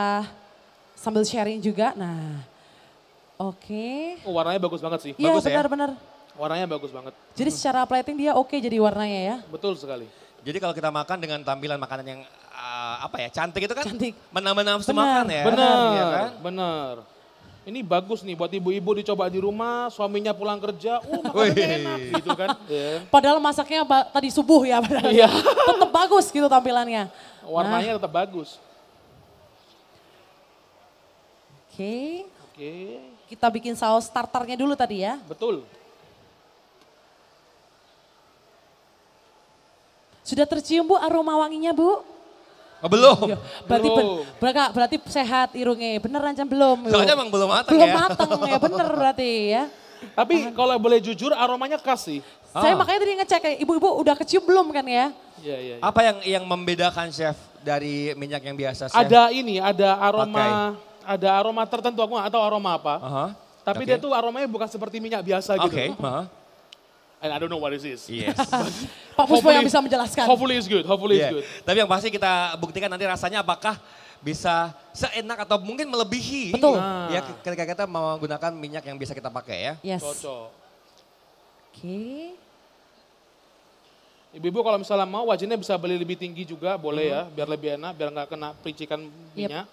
sambil sharing juga. Nah, oke. warnanya bagus banget sih. Iya Bagus ya? benar-benar. Warnanya bagus banget. Jadi secara plating dia oke jadi warnanya ya. Betul sekali. Jadi kalau kita makan dengan tampilan makanan yang cantik itu kan Cantik. menambah nafsu Benar. makan ya. Benar, Iya kan? benar. Ini bagus nih buat ibu-ibu dicoba di rumah, suaminya pulang kerja, Wih. makanannya enak gitu kan. Iya. Padahal masaknya tadi subuh ya, padahal Iya. tetap bagus gitu tampilannya. Warnanya tetap bagus. Oke, Oke, kita bikin saus tartarnya dulu tadi ya. betul. Sudah tercium Bu aroma wanginya Bu? Oh, belum. Berarti Belum. berarti sehat irungnya, beneran Cam belum? Bu? Soalnya emang belum matang Belum ya. matang ya, bener berarti ya. Tapi kalau boleh jujur aromanya khas sih. Saya makanya tadi ngecek, ibu-ibu udah kecium belum kan ya? Iya, iya. Apa yang membedakan chef dari minyak yang biasa chef? Ada aroma tertentu, aku nggak tahu aroma apa. Aha. Tapi Oke. dia tuh aromanya bukan seperti minyak biasa gitu. Oke. aha. And I don't know what it is. Yes. Pak Puspo yang bisa menjelaskan. Hopefully it's good, hopefully it's Yeah. good. Tapi yang pasti kita buktikan nanti rasanya apakah bisa seenak atau mungkin melebihi. Betul. Ya ketika kita menggunakan minyak yang bisa kita pakai ya. Yes. Cocok. Oke. Ibu-ibu kalau misalnya mau wajannya bisa beli lebih tinggi juga boleh ya, biar lebih enak, biar nggak kena pericikan minyak.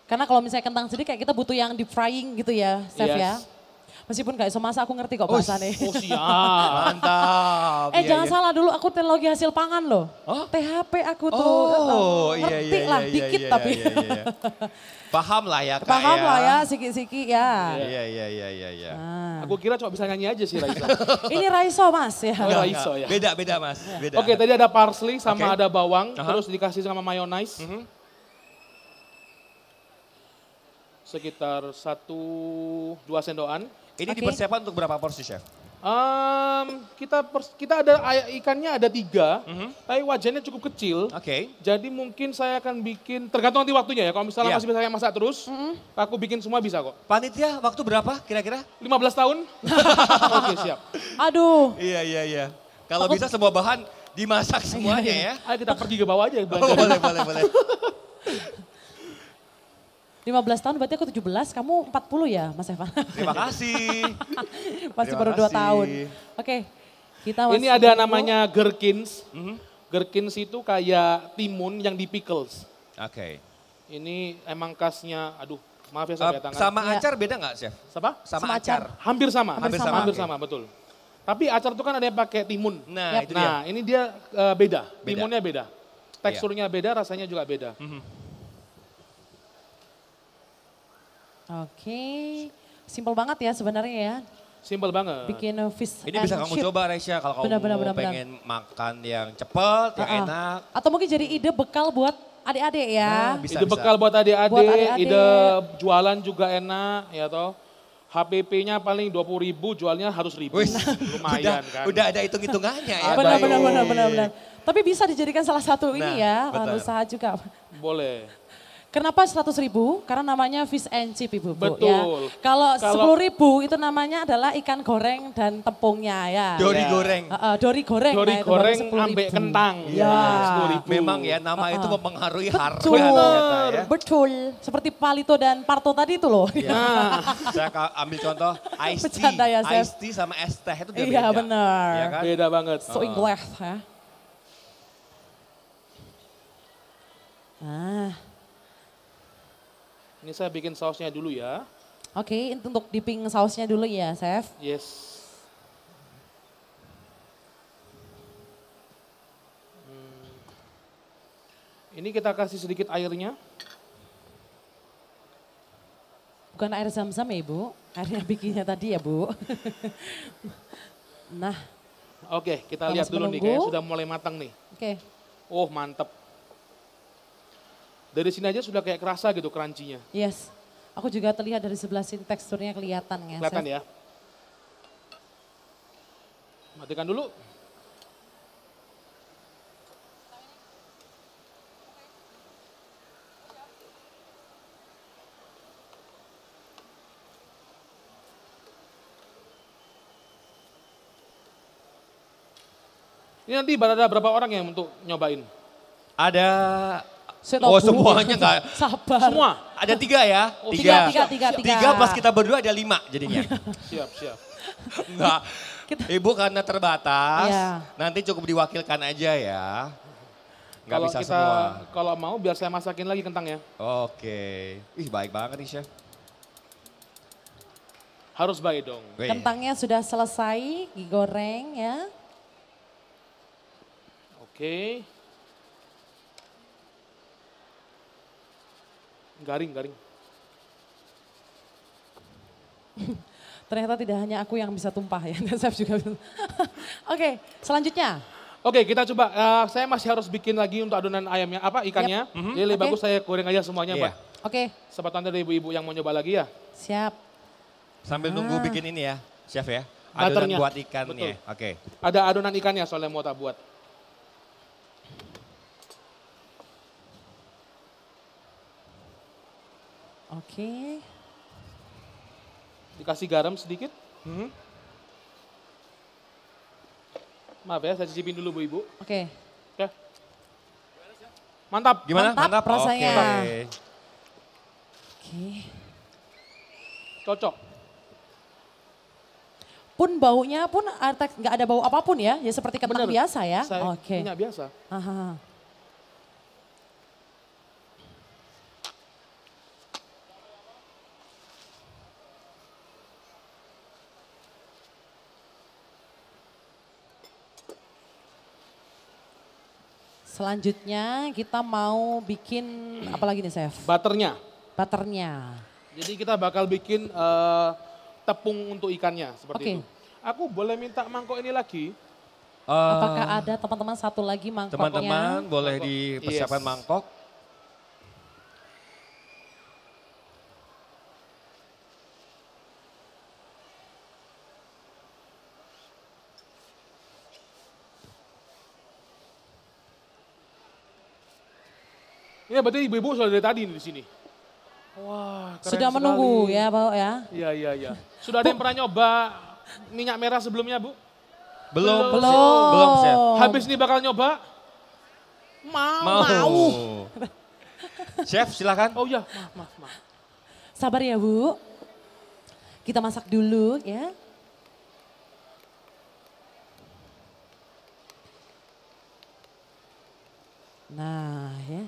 Karena kalau misalnya kentang sendiri kayak kita butuh yang deep frying gitu ya, Chef Yes. ya. Meskipun gak iso masak, aku ngerti kok bahasanya. Oh siap. Mantap. Iya, Jangan iya. salah dulu, aku teknologi hasil pangan loh. Oh? THP aku tuh. Oh, Ngerti lah, dikit tapi. iya. Paham lah ya Kak Paham lah ya, siki-siki ya. Iya. Nah. Aku kira cuma bisa nyanyi aja sih Raisa. Ini Raiso Mas ya. Oh, Raiso ya. Beda Mas, beda. Oke, tadi ada parsley sama Oke. ada bawang, Aha. terus dikasih sama mayonnaise. Sekitar 1-2 sendokan. Ini Oke. dipersiapkan untuk berapa porsi chef? Kita ada ikannya ada 3, tapi wajannya cukup kecil. Oke. Jadi mungkin saya akan bikin, tergantung nanti waktunya ya. Kalau misalnya Iya. masih bisa saya masak terus, aku bikin semua bisa kok. Panitia waktu berapa kira-kira? 15 tahun? Oke siap. Aduh, Iya. Kalau bisa semua bahan dimasak semuanya ya. Ayo kita pergi ke bawah aja. Oh, boleh. 15 tahun berarti aku 17, kamu 40 ya Mas Evan? Terima kasih. Masih Terima baru 2 kasih. tahun. Oke, kita masih Ini ada menunggu. namanya gherkins. Gherkins itu kayak timun yang di pickles. Oke. Ini emang khasnya, aduh maaf ya saya tangan. Sama Iya. acar beda nggak chef? Apa? Sama Sama acar. Hampir sama. Hampir sama, Hampir oke. sama, betul. Tapi acar itu kan ada yang pakai timun. Nah, itu dia. Nah, ini dia beda. Beda. Timunnya beda. Teksturnya beda, rasanya juga beda. Oke, simpel banget ya sebenarnya ya. Simpel banget. Bikin fish Ini and bisa kamu chip. coba Raisya kalau kamu Benar. pengen makan yang cepet, yang Ah, ah. enak. Atau mungkin jadi ide bekal buat adik-adik ya. Nah, bisa. Ide bekal buat adik-adik, Buat adik-adik. ide jualan juga enak ya toh. HPP-nya paling 20.000, jualnya harus 1.000. Wih, Lumayan kan. Udah ada hitung-hitungannya ya. Benar, Baik. benar. Tapi bisa dijadikan salah satu Nah, ini ya, betul. usaha juga. Boleh. Kenapa 100.000? Karena namanya fish and chip ibu. Betul. Ya. Kalau Kalau- 10.000 itu namanya adalah ikan goreng dan tepungnya ya. Dori Ya. goreng. Dori goreng. Dori nah, itu baru goreng 10.000. ambek kentang. Ya. 10.000. Memang ya nama itu mempengaruhi harga Betul. ternyata ya. Betul. Seperti Palito dan Parto tadi itu loh. Nah, Saya ambil contoh ice tea. Bercanda ya, Chef. Ice tea sama es teh itu udah Iya, beda. benar. Iya kan? beda banget. So English ya. Ini saya bikin sausnya dulu ya. Oke, untuk dipping sausnya dulu ya, Chef. Yes. Ini kita kasih sedikit airnya. Bukan air zam-zam ya, Ibu. Airnya bikinnya tadi ya, Bu. Nah, Oke, kita Kita lihat masih dulu nih, menunggu. kayaknya sudah mulai matang nih. oke. Oh, mantep. Dari sini aja sudah kayak kerasa gitu crunchy-nya. Yes. Aku juga terlihat dari sebelah sini teksturnya kelihatan ya. Kelihatan Chef. ya. Matikan dulu. Ini nanti ada berapa orang yang untuk nyobain? Ada Saya tahu oh dulu. semuanya enggak. Sabar. Semua? Ada 3 ya? Oh, Tiga. Tiga plus kita berdua ada 5 jadinya. Siap, siap. Enggak. Ibu karena terbatas, Iya. nanti cukup diwakilkan aja ya. Nggak Kalau bisa kita, semua. kalau mau biar saya masakin lagi kentangnya. Oke. Ih baik banget nih Chef. Harus baik dong. Wih. Kentangnya sudah selesai digoreng ya. Oke. Garing, garing. Ternyata tidak hanya aku yang bisa tumpah ya, chef juga bisa. Oke, selanjutnya. Oke, kita coba. Saya masih harus bikin lagi untuk adonan ayamnya, ikannya. Jadi lebih Oke. bagus saya goreng aja semuanya, Iya. Mbak. Oke, Siapa tahu ada ibu-ibu yang mau nyoba lagi ya. siap. Sambil nunggu bikin ini ya, Chef ya. Butternya. Adonan buat ikannya. Betul. Oke. Ada adonan ikannya soalnya mau tak buat. Oke. Dikasih garam sedikit. Maaf ya, saya cicipin dulu Bu Ibu. Oke. Oke. Mantap. Gimana? Mantap rasanya. Oke. Oke. Cocok. Pun baunya pun nggak ada bau apapun ya, ya seperti kentang Bener. biasa ya. Saya Oke. minyak biasa. Aha. Selanjutnya kita mau bikin apa lagi nih chef? Butternya. Butternya. Jadi kita bakal bikin tepung untuk ikannya seperti Oke. itu. Aku boleh minta mangkok ini lagi? Apakah ada teman-teman satu lagi mangkoknya? Teman-teman boleh Mangkok. dipersiapkan Yes. mangkok. Ini berarti ibu-ibu sudah dari tadi nih di sini. Wah, keren Sudah sekali. menunggu ya Pak ya. Iya, iya, iya. Sudah ada yang pernah nyoba minyak merah sebelumnya, Bu? Belum. Belum. Belum, Chef. Habis ini bakal nyoba? Mau. Chef silakan. Oh iya, maaf, maaf, maaf. Sabar ya Bu. Kita masak dulu ya. Nah ya.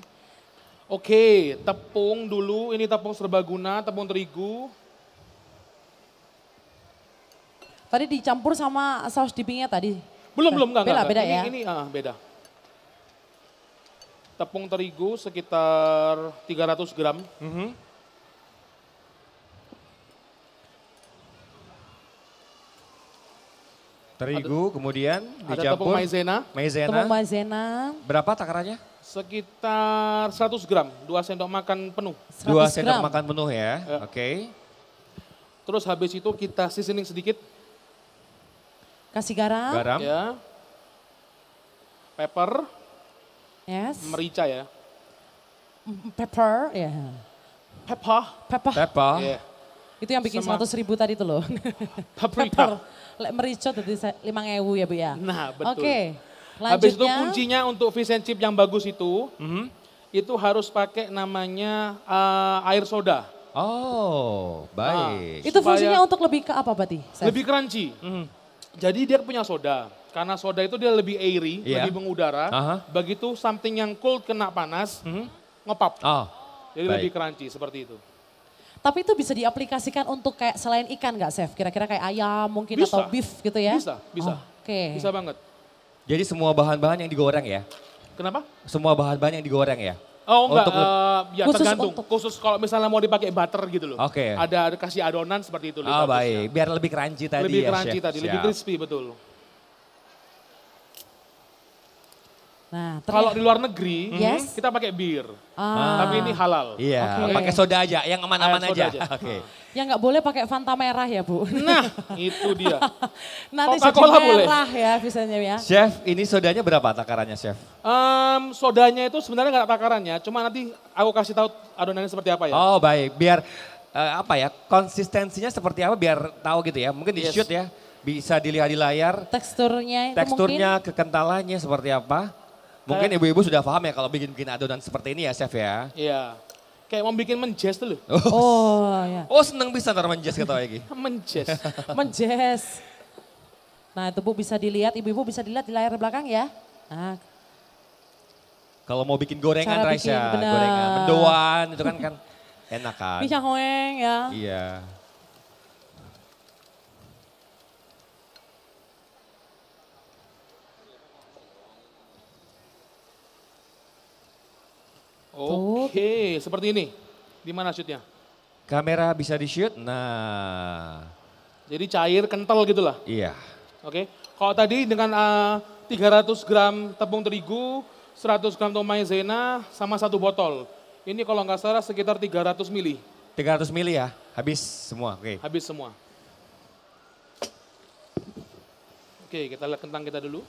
Oke, tepung dulu. Ini tepung serbaguna, tepung terigu. Tadi dicampur sama saus dippingnya tadi. Belum, belum, enggak. Beda ini, ya. Ini beda. Tepung terigu sekitar 300 gram. Terigu kemudian Ada tepung dicampur. maizena Maizena. Tepung maizena Berapa takarannya? sekitar 100 gram, 2 sendok makan penuh. 100 2 sendok gram. makan penuh ya. Ya. Oke. Terus habis itu kita seasoning sedikit, Kasih garam. Garam. ya. Pepper, Yes. merica ya. Pepper. Ya. Pepper, Pepper. Pepper. ya. Itu yang bikin Sama- 100.000 tadi tuh loh. Paprika. Lek merica tadi 5.000 ya Bu ya. Nah, betul. Oke. Habis itu Lanjutnya. kuncinya untuk fish and chip yang bagus itu harus pakai namanya air soda. Oh, baik. Itu supaya- fungsinya untuk lebih ke apa berarti? Chef? Lebih crunchy. Jadi dia punya soda. Karena soda itu dia lebih airy, Iya. lebih mengudara. Aha. Begitu something yang cold kena panas, ngepop. Oh, Jadi baik. lebih crunchy seperti itu. Tapi itu bisa diaplikasikan untuk kayak selain ikan nggak Chef? Kira-kira kayak ayam mungkin Bisa. atau beef gitu ya? Bisa, bisa. Oke. Bisa banget. Jadi semua bahan-bahan yang digoreng ya? Kenapa? Semua bahan-bahan yang digoreng ya? Oh enggak, Untuk- ya Khusus tergantung. untuk- Khusus kalau misalnya mau dipakai butter gitu loh. Oke. Ada kasih adonan seperti itu. lebih Oh bagusnya. baik, biar lebih crunchy tadi Lebih ya crunchy Chef. tadi, lebih Siap. crispy betul. Nah, Kalau di luar negeri, Yes. kita pakai bir. Ah. Tapi ini halal. Iya, Oke. pakai soda aja, yang aman-aman Soda aja. aja. Oke. yang nggak boleh pakai Fanta merah ya Bu. Nah, itu dia. Nanti Coca-Cola jadi boleh. merah ya biasanya ya. Chef, ini sodanya berapa takarannya Chef? Sodanya itu sebenarnya nggak takarannya, cuma nanti aku kasih tahu adonannya seperti apa ya. Oh baik, biar apa ya, konsistensinya seperti apa biar tahu gitu ya. Mungkin di Yes. shoot ya, bisa dilihat di layar. Teksturnya itu Teksturnya, kekentalannya seperti apa. Mungkin ibu-ibu sudah paham ya kalau bikin adonan seperti ini ya Chef ya. Iya. Kayak mau bikin menjes tuh loh. mungkin. Oh ya. Oh seneng bisa ntar menjes kata lagi. Menjes. Menjes. Nah itu Bu bisa dilihat, ibu-ibu bisa dilihat di layar belakang ya. Nah, Kalau mau bikin gorengan Cara Raisa, bikin, benar. gorengan, mendoan itu kan enak kan. minyak goreng ya. Iya. Oke, seperti ini. Di mana shootnya? Kamera bisa di shoot, nah Jadi cair, kental gitu lah. iya. Oke. Kalau tadi dengan 300 gram tepung terigu, 100 gram tomat maizena, sama 1 botol. Ini kalau nggak salah sekitar 300 mili. 300 mili ya, habis semua, oke. Habis semua. Oke, kita lihat kentang kita dulu.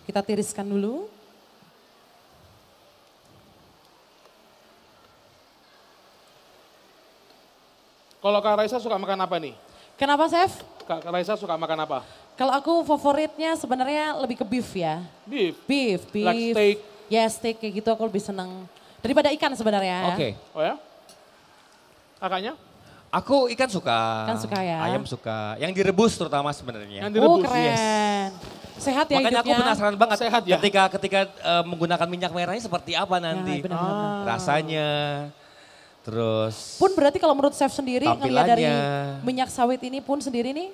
Kita tiriskan dulu. Kalau Kak Raisa suka makan apa nih? Kenapa Chef? Kak Raisa suka makan apa? Kalau aku favoritnya sebenarnya lebih ke beef ya. Beef. Beef. Like steak. Ya steak kayak gitu aku lebih seneng. Daripada ikan sebenarnya. Oke. Oh ya? Kakaknya? Aku ikan suka. Ikan suka ya. Ayam suka. Yang direbus terutama sebenarnya. Yang direbus. Oh keren. Sehat ya Makanya aku hidupnya. penasaran banget Sehat ya? ketika menggunakan minyak merahnya seperti apa nanti. Nah, benar-benar. Rasanya. Terus Pun berarti kalau menurut chef sendiri ngelihat dari tampilannya. minyak sawit ini pun sendiri nih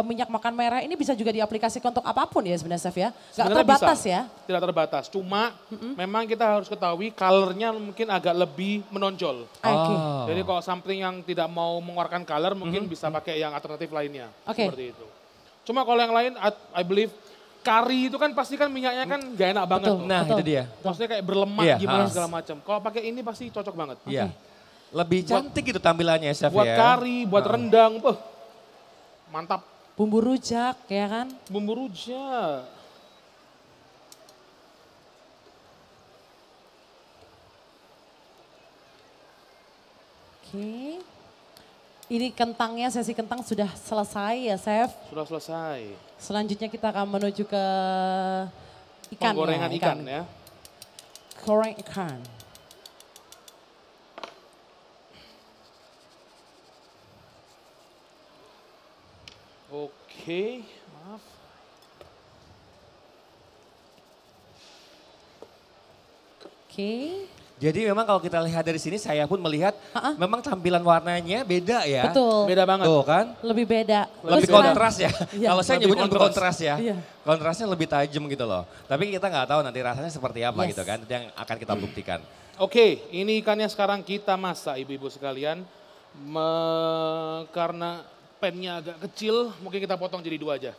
minyak makan merah ini bisa juga diaplikasikan untuk apapun ya sebenarnya chef ya. Gak Sebenarnya terbatas bisa. ya. Tidak terbatas. Cuma memang kita harus ketahui colornya mungkin agak lebih menonjol. Oke. Oh. Jadi kalau something yang tidak mau mengeluarkan color mungkin bisa pakai yang alternatif lainnya. Oke. Seperti itu. Cuma kalau yang lain I believe kari itu kan pasti kan minyaknya kan gak enak banget. Betul. tuh. Nah itu dia. Maksudnya kayak berlemak Iya, gimana ha. segala macam. Kalau pakai ini pasti cocok banget. Iya. Lebih cantik gitu tampilannya chef Buat ya. kari, buat rendang, mantap. Bumbu rujak ya kan. Bumbu rujak. Oke. Ini kentangnya, sesi kentang sudah selesai ya chef. Sudah selesai. Selanjutnya kita akan menuju ke ikan Penggorengan ya. ikan ya. Goreng ikan. Oke, maaf. Oke. Jadi memang kalau kita lihat dari sini saya pun melihat memang tampilan warnanya beda ya. Betul. Beda banget. Tuh kan. Lebih beda. Lebih Terus kontras ya. Iya. Kalau saya Lebih nyebutnya lebih kontras ya. Iya. Kontrasnya lebih tajam gitu loh. Tapi kita nggak tahu nanti rasanya seperti apa Yes. gitu kan. Itu yang akan kita buktikan. Oke, ini ikannya sekarang kita masak ibu-ibu sekalian. Karena pannya agak kecil, mungkin kita potong jadi 2 aja.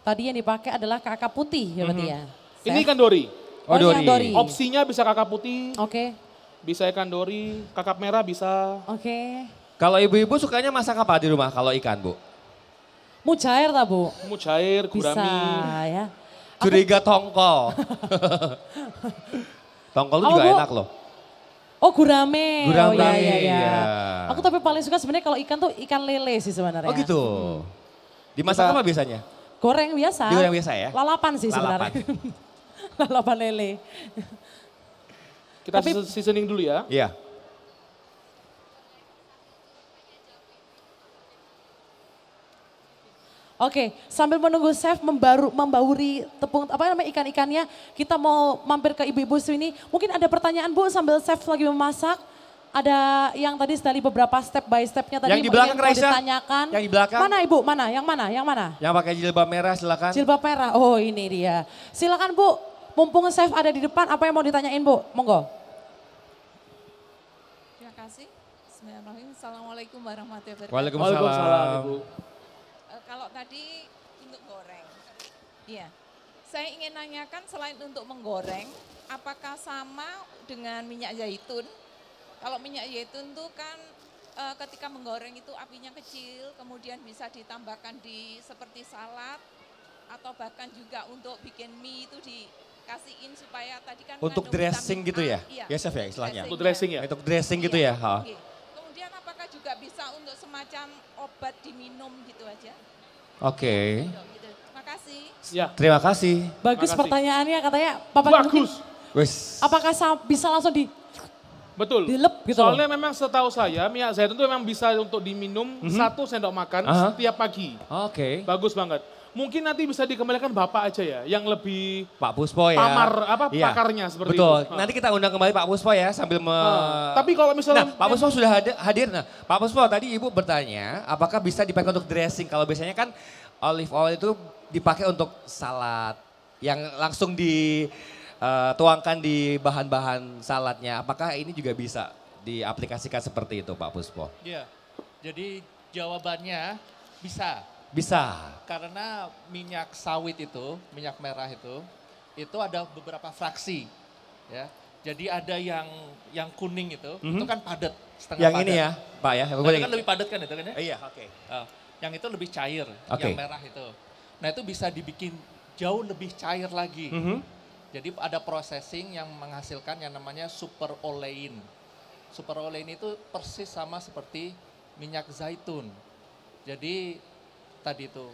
Tadi yang dipakai adalah kakak putih ya berarti ya. Ini Chef? ikan dori. Oh, ini yang dori. Opsinya bisa kakak putih, Oke. bisa ikan dori, kakap merah bisa. Oke. Kalau ibu-ibu sukanya masak apa di rumah kalau ikan bu? Mujair tak Bu? Mujair, Bisa gurami. ya. Curiga tongkol. Tongkol itu Apa, juga Bu? enak loh. Oh gurame. Gurame, Oh iya iya iya. iya. Aku tapi paling suka sebenarnya kalau ikan tuh ikan lele sih sebenarnya. Oh gitu. Dimasak apa biasanya? Goreng biasa. Digoreng biasa ya? Lalapan sih Lalapan. sebenarnya. Lalapan lele. Kita Tapi- seasoning dulu ya. Iya. Oke, sambil menunggu chef membauri tepung apa namanya ikan-ikannya, kita mau mampir ke ibu-ibu sini. Mungkin ada pertanyaan Bu sambil chef lagi memasak. Ada yang tadi dari beberapa step by stepnya tadi Yang di belakang, mau Raisa. ditanyakan. Yang di belakang. Mana Ibu? Mana? Yang mana? Yang mana? Yang pakai jilbab merah silakan. Jilbab merah. Oh ini dia. Silakan Bu. Mumpung chef ada di depan, apa yang mau ditanyain Bu? Monggo. Terima kasih. Bismillahirrahmanirrahim. Assalamualaikum warahmatullahi wabarakatuh. Waalaikumsalam. Ibu. Kalau tadi untuk goreng, iya. Saya ingin nanyakan selain untuk menggoreng, apakah sama dengan minyak zaitun? Kalau minyak zaitun itu kan ketika menggoreng itu apinya kecil, kemudian bisa ditambahkan di seperti salad atau bahkan juga untuk bikin mie itu dikasihin supaya tadi kan Untuk mengandung dressing vitamin gitu A. ya? Iya. Ya chef ya istilahnya? Untuk dressing ya? Untuk dressing gitu Iya, ya? Ha. oke. Kemudian apakah juga bisa untuk semacam obat diminum gitu aja? Oke. Gitu. Terima kasih. kasih. Ya. Terima kasih. Bagus Makasih. pertanyaannya katanya Papa mungkin Bagus. Wes. apakah bisa langsung Betul. dilep gitu Soalnya loh? memang setahu saya minyak zaitun itu memang bisa untuk diminum 1 sendok makan Aha. setiap pagi. Oke. Bagus banget. Mungkin nanti bisa dikembalikan Bapak aja ya, yang lebih Pak Puspo ya. pamar Iya. pakarnya seperti Betul. itu. Nanti kita undang kembali Pak Puspo ya sambil Tapi kalau misalnya Nah, Pak Puspo sudah hadir. Nah, Pak Puspo tadi Ibu bertanya apakah bisa dipakai untuk dressing? Kalau biasanya kan olive oil itu dipakai untuk salad yang langsung dituangkan di bahan-bahan saladnya. Apakah ini juga bisa diaplikasikan seperti itu Pak Puspo? Iya, jadi jawabannya bisa. Bisa. Karena minyak sawit itu, minyak merah itu ada beberapa fraksi. Ya. Jadi ada yang kuning itu kan padat, setengah Yang padat. ini ya Pak ya? Nah, itu kan lebih padat kan itu kan ya? Iya, oke. Yang itu lebih cair, Oke. yang merah itu. Nah itu bisa dibikin jauh lebih cair lagi. Jadi ada processing yang menghasilkan yang namanya super olein. Super olein itu persis sama seperti minyak zaitun. Jadi tadi itu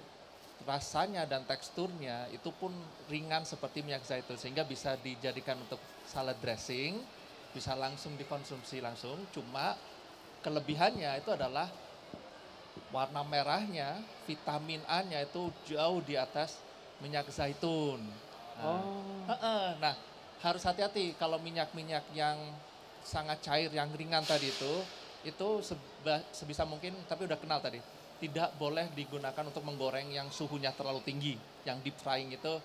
rasanya dan teksturnya itu pun ringan seperti minyak zaitun sehingga bisa dijadikan untuk salad dressing, bisa langsung dikonsumsi langsung. Cuma kelebihannya itu adalah warna merahnya, vitamin A-nya itu jauh di atas minyak zaitun. Nah, harus hati-hati kalau minyak-minyak yang sangat cair, yang ringan tadi itu sebisa mungkin, tapi udah kenal tadi, tidak boleh digunakan untuk menggoreng yang suhunya terlalu tinggi, yang deep frying itu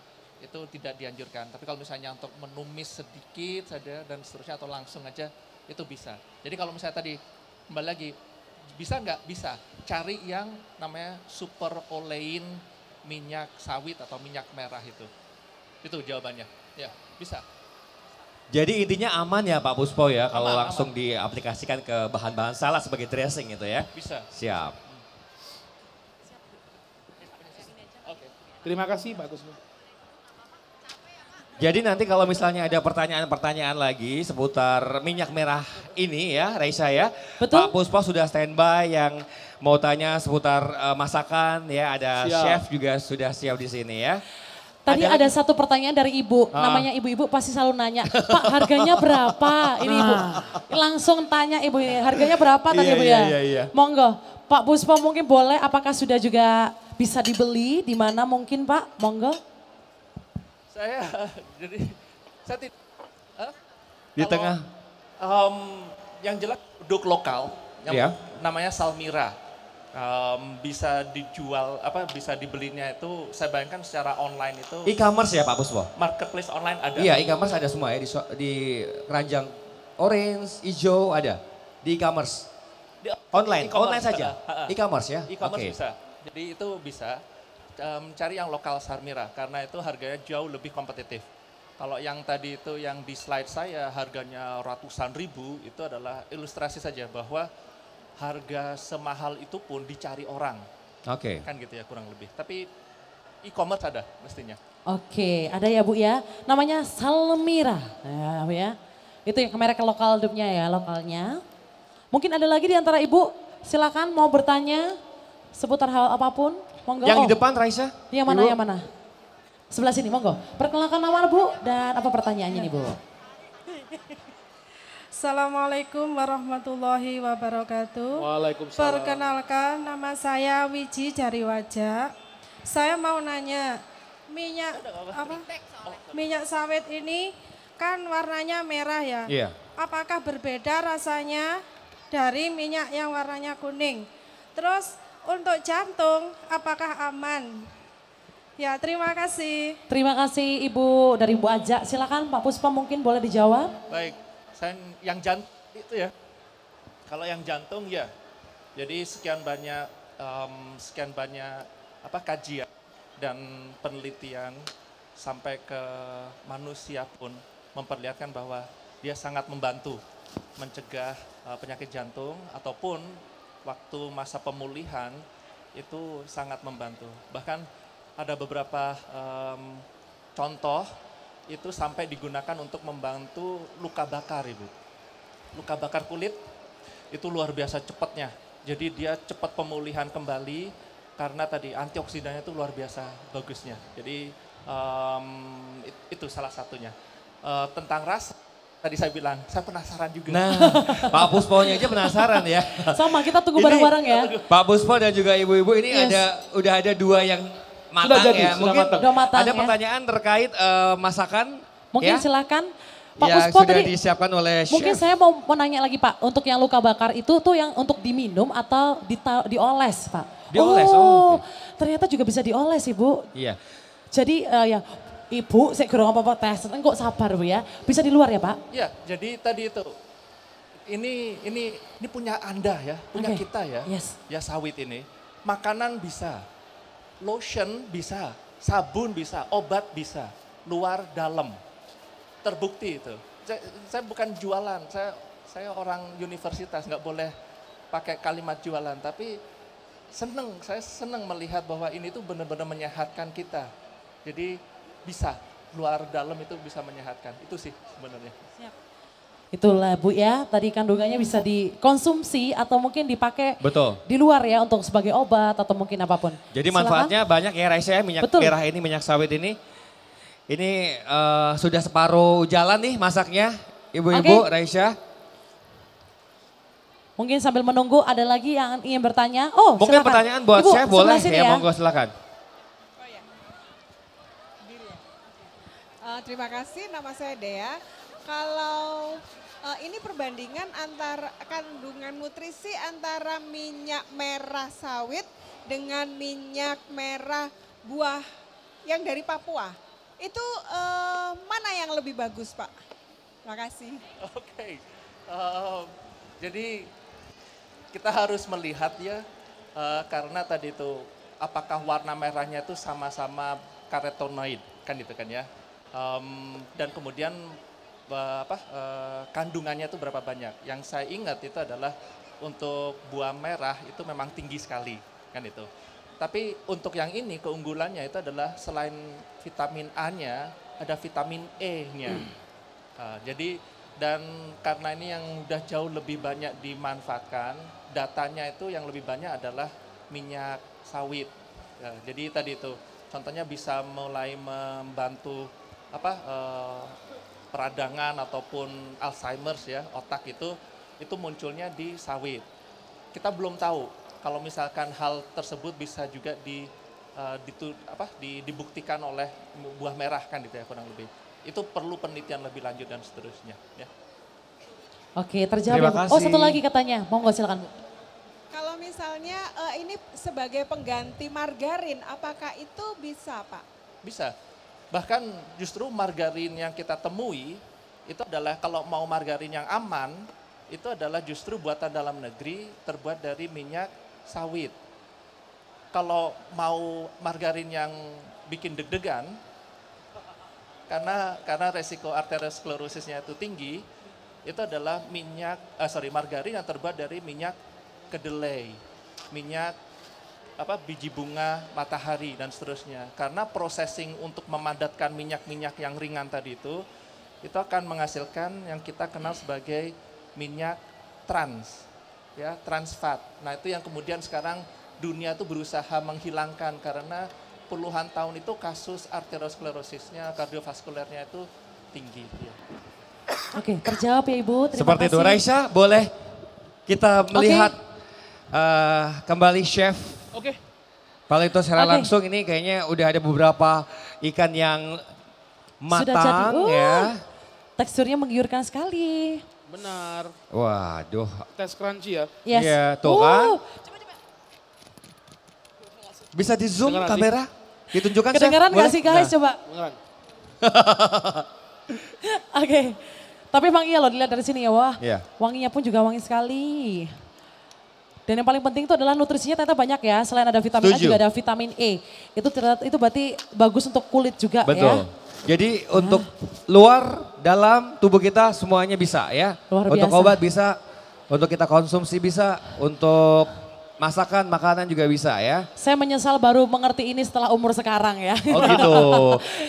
tidak dianjurkan. Tapi kalau misalnya untuk menumis sedikit saja dan seterusnya atau langsung aja itu bisa. Jadi kalau misalnya tadi kembali lagi, bisa nggak? Bisa. Cari yang namanya super olein minyak sawit atau minyak merah itu. Itu jawabannya. Ya, bisa. Jadi intinya aman ya Pak Puspo ya kalau Aman, langsung diaplikasikan ke bahan-bahan salad sebagai dressing itu ya? Bisa. Siap. terima kasih Pak Kusno. Jadi nanti kalau misalnya ada pertanyaan-pertanyaan lagi seputar minyak merah ini ya Raisa ya. Betul. Pak Puspo sudah standby yang mau tanya seputar masakan ya. Ada Siap. chef juga sudah siap di sini ya. Tadi ada satu pertanyaan dari ibu, namanya ibu-ibu pasti selalu nanya, Pak harganya berapa? Ini ibu, langsung tanya ibu ini, harganya berapa tadi ibu ya? Iya. Monggo, Pak Puspo mungkin boleh, apakah sudah juga bisa dibeli, di mana mungkin Pak? Monggo. Saya jadi saya tidak Di tengah. Yang jelas produk lokal yang Iya. namanya Salmira. Bisa dijual bisa dibelinya itu saya bayangkan secara online itu E-commerce ya Pak Puspo? marketplace online ada. Iya e-commerce ada semua ya di keranjang orange, hijau ada. Di e-commerce. Online, online saja. E-commerce ya? E-commerce Oke. bisa. Jadi itu bisa cari yang lokal Salmira karena itu harganya jauh lebih kompetitif. Kalau yang tadi itu yang di slide saya harganya ratusan ribu itu adalah ilustrasi saja bahwa harga semahal itu pun dicari orang. Oke. Kan gitu ya kurang lebih. Tapi e-commerce ada mestinya. Oke, ada ya Bu ya, namanya Salmira. Ya Bu ya, itu yang merek lokal hidupnya ya, lokalnya. Mungkin ada lagi di antara ibu, silakan mau bertanya seputar hal apapun. Monggo. Yang di depan Raisa? Yang mana, Ibu. yang mana? Sebelah sini, monggo. Perkenalkan nama Bu dan apa pertanyaannya nih Bu? Assalamualaikum warahmatullahi wabarakatuh. Waalaikumsalam. Perkenalkan nama saya Wiji Jariwaja. Saya mau nanya, minyak sawit ini kan warnanya merah ya. Iya. Apakah berbeda rasanya dari minyak yang warnanya kuning? Terus untuk jantung apakah aman? Ya, terima kasih. Terima kasih Ibu dari Bu Aja. Silakan Pak Puspa mungkin boleh dijawab. Baik, saya yang jantung itu ya. Kalau yang jantung ya. Jadi sekian banyak kajian dan penelitian sampai ke manusia pun memperlihatkan bahwa dia sangat membantu mencegah penyakit jantung ataupun waktu masa pemulihan itu sangat membantu. Bahkan ada beberapa contoh itu sampai digunakan untuk membantu luka bakar Ibu. Luka bakar kulit itu luar biasa cepatnya. Jadi dia cepat pemulihan kembali karena tadi antioksidannya itu luar biasa bagusnya. Jadi itu salah satunya. Tentang rasa, tadi saya bilang, saya penasaran juga. Nah, Pak Pusponya aja penasaran ya. Sama, kita tunggu bareng-bareng ya. Pak Puspo dan juga ibu-ibu ini udah ada dua yang matang Sudah jadi, ya. sudah Mungkin matang. ada pertanyaan terkait masakan. Mungkin ya? silakan. Pak Ya, Puspo sudah tadi disiapkan oleh mungkin chef. saya mau nanya lagi Pak, untuk yang luka bakar itu tuh yang untuk diminum atau dioles Pak? Dioles, Ternyata juga bisa dioles Ibu. Iya. Jadi ya Ibu, saya kurang apa-apa tes, kok sabar Bu ya. Bisa di luar ya Pak? Iya, jadi tadi itu, ini punya Anda ya, punya Oke. kita ya. Yes. Ya sawit ini, makanan bisa, lotion bisa, sabun bisa, obat bisa, luar dalam. Terbukti itu. Saya bukan jualan, saya orang universitas, nggak boleh pakai kalimat jualan, tapi saya seneng melihat bahwa ini tuh benar-benar menyehatkan kita. Jadi bisa, luar dalam itu bisa menyehatkan, itu sih sebenarnya. Itulah Bu ya, tadi kandungannya bisa dikonsumsi atau mungkin dipakai Betul. di luar ya untuk sebagai obat atau mungkin apapun. Jadi Silakan. manfaatnya banyak ya Raisa ya, minyak Betul. merah ini, minyak sawit ini. Ini sudah separuh jalan nih masaknya, ibu-ibu, Oke. Raisa. Mungkin sambil menunggu ada lagi yang ingin bertanya. Oh, Mungkin silakan. pertanyaan buat Ibu, chef boleh sebelah sini ya, monggo silakan. Terima kasih, nama saya Dea. Kalau ini perbandingan antara kandungan nutrisi antara minyak merah sawit dengan minyak merah buah yang dari Papua. Itu mana yang lebih bagus Pak? Terima kasih. Oke, jadi kita harus melihat ya, karena tadi itu apakah warna merahnya itu sama-sama karotenoid, kan itu kan ya. Dan kemudian kandungannya itu berapa banyak. Yang saya ingat itu adalah untuk buah merah itu memang tinggi sekali, kan itu. Tapi untuk yang ini keunggulannya itu adalah selain vitamin A-nya, ada vitamin E-nya. Jadi dan karena ini yang udah jauh lebih banyak dimanfaatkan, datanya itu yang lebih banyak adalah minyak sawit. Jadi tadi itu contohnya bisa mulai membantu peradangan ataupun Alzheimer's ya, otak itu munculnya di sawit. Kita belum tahu kalau misalkan hal tersebut bisa juga dibuktikan oleh buah merah kan gitu ya kurang lebih. Itu perlu penelitian lebih lanjut dan seterusnya ya. Oke, terjawab. Terima ya, Bu. kasih. Oh, satu lagi katanya. Monggo silakan Bu. Kalau misalnya ini sebagai pengganti margarin, apakah itu bisa Pak? Bisa. Bahkan justru margarin yang kita temui itu adalah kalau mau margarin yang aman, itu adalah justru buatan dalam negeri terbuat dari minyak sawit. Kalau mau margarin yang bikin deg-degan, karena resiko arteriosklerosisnya itu tinggi, itu adalah margarin yang terbuat dari minyak kedelai, minyak biji bunga matahari dan seterusnya. Karena processing untuk memadatkan minyak-minyak yang ringan tadi itu akan menghasilkan yang kita kenal sebagai minyak trans, ya trans fat. Nah itu yang kemudian sekarang dunia itu berusaha menghilangkan karena puluhan tahun itu kasus arteriosklerosisnya, kardiovaskulernya itu tinggi. Ya. Oke, terjawab ya Ibu. Terima Seperti itu kasih. Raisa, boleh kita melihat kembali chef. Oke. Kalau itu secara Oke. langsung ini kayaknya udah ada beberapa ikan yang Sudah jadi. matang ya. Teksturnya menggiurkan sekali. Benar. Waduh. Tes crunchy ya. Yes. Iya, tuh kan. Bisa di zoom Kedengeran, kamera? Ditunjukkan chef? Kedengeran nggak Boleh? sih guys? Nah. Coba. Beneran. Oke. Tapi emang iya loh dilihat dari sini ya, wah. Iya. Wanginya pun juga wangi sekali. Dan yang paling penting itu adalah nutrisinya ternyata banyak ya. Selain ada vitamin A Setuju. juga ada vitamin E. Itu berarti bagus untuk kulit juga Betul. ya. Jadi untuk luar, dalam tubuh kita semuanya bisa ya. Luar Untuk biasa. obat bisa, untuk kita konsumsi bisa, untuk masakan, makanan juga bisa ya. Saya menyesal baru mengerti ini setelah umur sekarang ya. Oh gitu.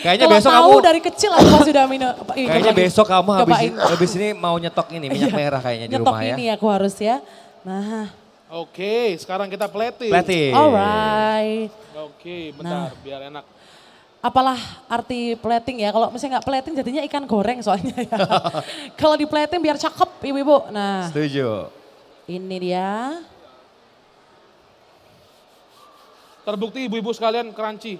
Kayaknya Kalau besok tahu kamu dari kecil aku sudah minum. kayaknya besok kamu habis ini mau nyetok ini minyak merah kayaknya di Nyetok rumah ya. ini aku harus ya. Nah, Oke, sekarang kita plating. Plating. Alright. Oke, bentar biar enak. Apalah arti plating ya, kalau misalnya nggak plating jadinya ikan goreng soalnya ya. Kalau di plating biar cakep ibu-ibu. Nah. Setuju. Ini dia. Terbukti ibu-ibu sekalian crunchy.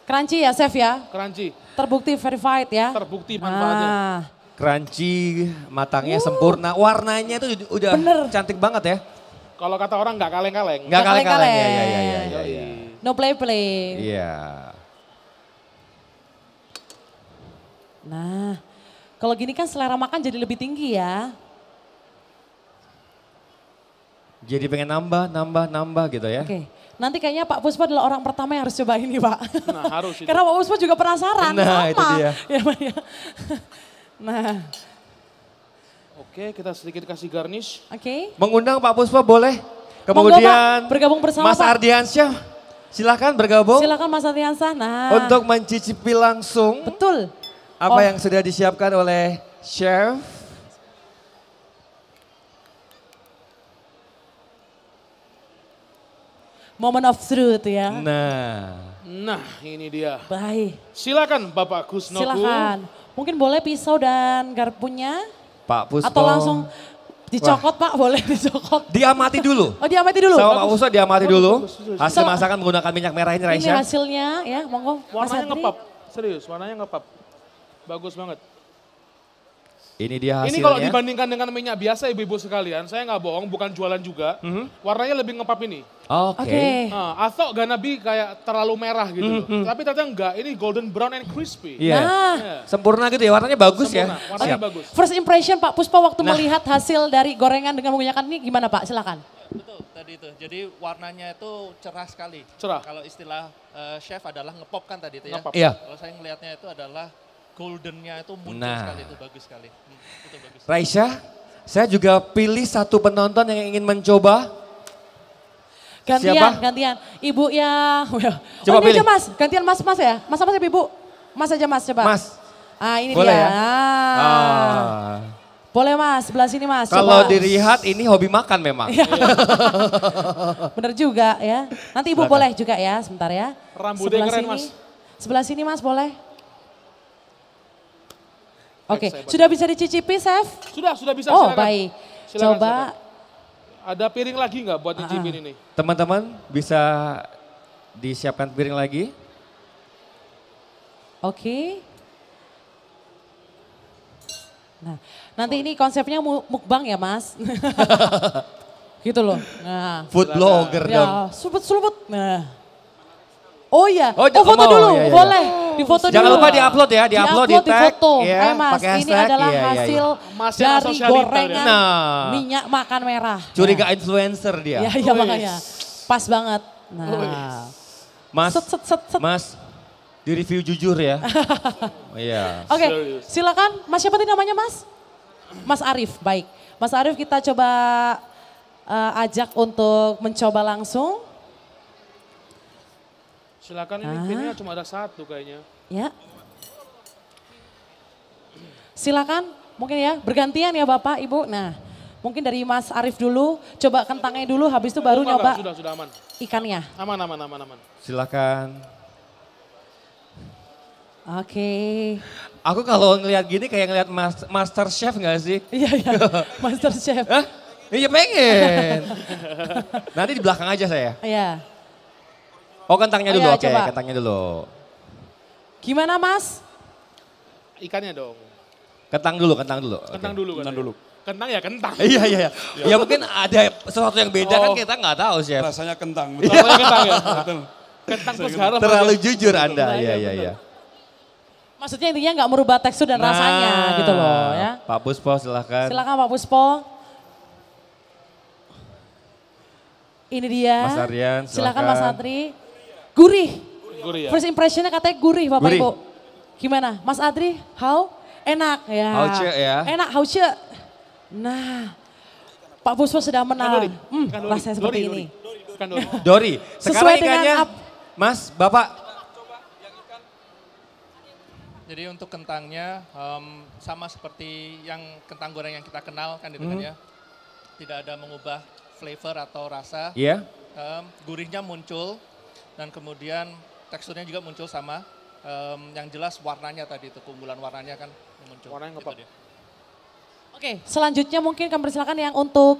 Crunchy ya chef ya? Crunchy. Terbukti verified ya? Terbukti manfaatnya. Ah. Crunchy, matangnya sempurna, warnanya itu udah cantik banget ya. Kalau kata orang nggak kaleng-kaleng. Nggak kaleng-kaleng, ya. No play-play. Iya. Nah, kalau gini kan selera makan jadi lebih tinggi ya. Jadi pengen nambah gitu ya. Oke, nanti kayaknya Pak Puspa adalah orang pertama yang harus coba ini Pak. Nah harus itu. Karena Pak Puspa juga penasaran Nah, sama. itu dia. Ya, Pak, ya. Nah. Oke, kita sedikit kasih garnish. Oke. Mengundang Pak Puspa boleh. Monggo, Kemudian Pak, bergabung bersama Mas Pak. Ardiansyah, silakan bergabung. Silakan Mas Ardiansyah. Nah. Untuk mencicipi langsung. Betul. Apa yang sudah disiapkan oleh chef. Moment of truth ya. Nah, ini dia. Baik. Silakan Bapak Kusnoku. Silakan. Mungkin boleh pisau dan garpunya. Pak Puspa. Atau langsung dicokot Pak, boleh dicokot. Diamati dulu. Oh diamati dulu. Sama Pak Puspa diamati dulu. Hasil masakan menggunakan minyak merah ini Ini Raisya. hasilnya ya, monggo. Mas Warnanya Adri. ngepap, serius warnanya ngepap. Bagus banget. Ini dia hasilnya. Ini kalau dibandingkan dengan minyak biasa ibu-ibu sekalian, saya nggak bohong, bukan jualan juga. Warnanya lebih ngepap ini. Oke. Nah, atau gonna be kayak terlalu merah gitu loh. Tapi ternyata enggak, ini golden brown and crispy. Iya. Sempurna gitu ya, warnanya bagus Sempurna, ya. warnanya bagus. First impression Pak Puspa waktu melihat hasil dari gorengan dengan menggunakan ini gimana Pak? Silakan. Betul, tadi itu. Jadi warnanya itu cerah sekali. Cerah. Kalau istilah chef adalah ngepop kan tadi itu ya. Ngepop. Iya. Kalau saya ngelihatnya itu adalah goldennya itu muncul Nah. sekali, itu bagus sekali. Itu bagus. Raisya, saya juga pilih satu penonton yang ingin mencoba. Gantian, Siapa? gantian. Ibu yang, Coba ini aja pilih. Mas, gantian Mas ya. Mas apa sih Ibu? Mas aja Mas coba. Mas. Ah ini Boleh dia. ya? Ah. Boleh Mas, sebelah sini Mas. Kalau coba. dilihat ini hobi makan memang. Bener juga ya. Nanti Ibu Silakan. boleh juga ya, sebentar ya. Rambutnya keren, Mas. Sebelah sini Mas boleh. Oke, sudah bisa dicicipi Chef? Sudah bisa. Oh silakan. baik. Silakan, Coba. silakan. Ada piring lagi nggak buat nyicipin ini? Teman-teman bisa disiapkan piring lagi. Oke. Nah, nanti ini konsepnya mukbang ya Mas. Gitu loh. Nah. Food blogger dong. Ya, seluput. Nah. Oh iya, Oh, foto mau, dulu, iya, iya. boleh. Difoto Jangan dulu. lupa di-upload ya, di-upload, di-tag, difoto. ya, Mas, pakai ini hashtag, adalah iya, iya, iya. hasil Mas yang dari sosialita gorengan dia. Nah. minyak makan merah. Curiga influencer dia. Iya, iya makanya. Pas banget. Nah. Mas, Set. Mas, di review jujur ya. Iya. Oke, silakan. Mas siapa tadi namanya Mas? Mas Arif, baik. Mas Arif kita coba ajak untuk mencoba langsung. Silakan, ini piringnya cuma ada satu kayaknya. Ya. Silakan, mungkin ya bergantian ya Bapak, Ibu. Nah, mungkin dari Mas Arif dulu, coba kentangnya dulu, habis itu baru nyoba Sudah aman. ikannya. Aman. Silakan. Oke. Aku kalau ngelihat gini kayak ngelihat Master Chef nggak sih? Iya, Master Chef. Hah? Iya pengen. Nanti di belakang aja saya. Iya. Oh kentangnya dulu, Ayo, oke coba. kentangnya dulu. Gimana Mas? Ikannya dong. Kentang dulu. Kentang dulu. Kentang ya kentang. Iya. Ya mungkin ada sesuatu yang beda kan kita nggak tahu Chef. Rasanya kentang. Rasanya kentang ya. Kentang plus garam. Terlalu jujur Anda, iya. Maksudnya intinya nggak merubah tekstur dan rasanya gitu loh ya. Pak Puspo silahkan. Silakan Pak Puspo. Ini dia. Mas Aryan, Silakan silakan. Mas Adri. Gurih. Gurih ya. First impressionnya katanya gurih Bapak Gurih. Ibu. Gimana Mas Adri? How? Enak ya. Hauce ya. Enak hauce. Nah. Pak Puspo sudah menang. Rasanya seperti ini. Dori, Sesuai sekarang dengan ikannya Mas, Bapak. Jadi untuk kentangnya sama seperti yang kentang goreng yang kita kenal kan itu kan ya. Tidak ada mengubah flavor atau rasa. Iya. Gurihnya muncul dan kemudian teksturnya juga muncul sama. Yang jelas warnanya tadi itu, keunggulan warnanya kan muncul. Warnanya gitu dia. Oke, selanjutnya mungkin kami persilakan yang untuk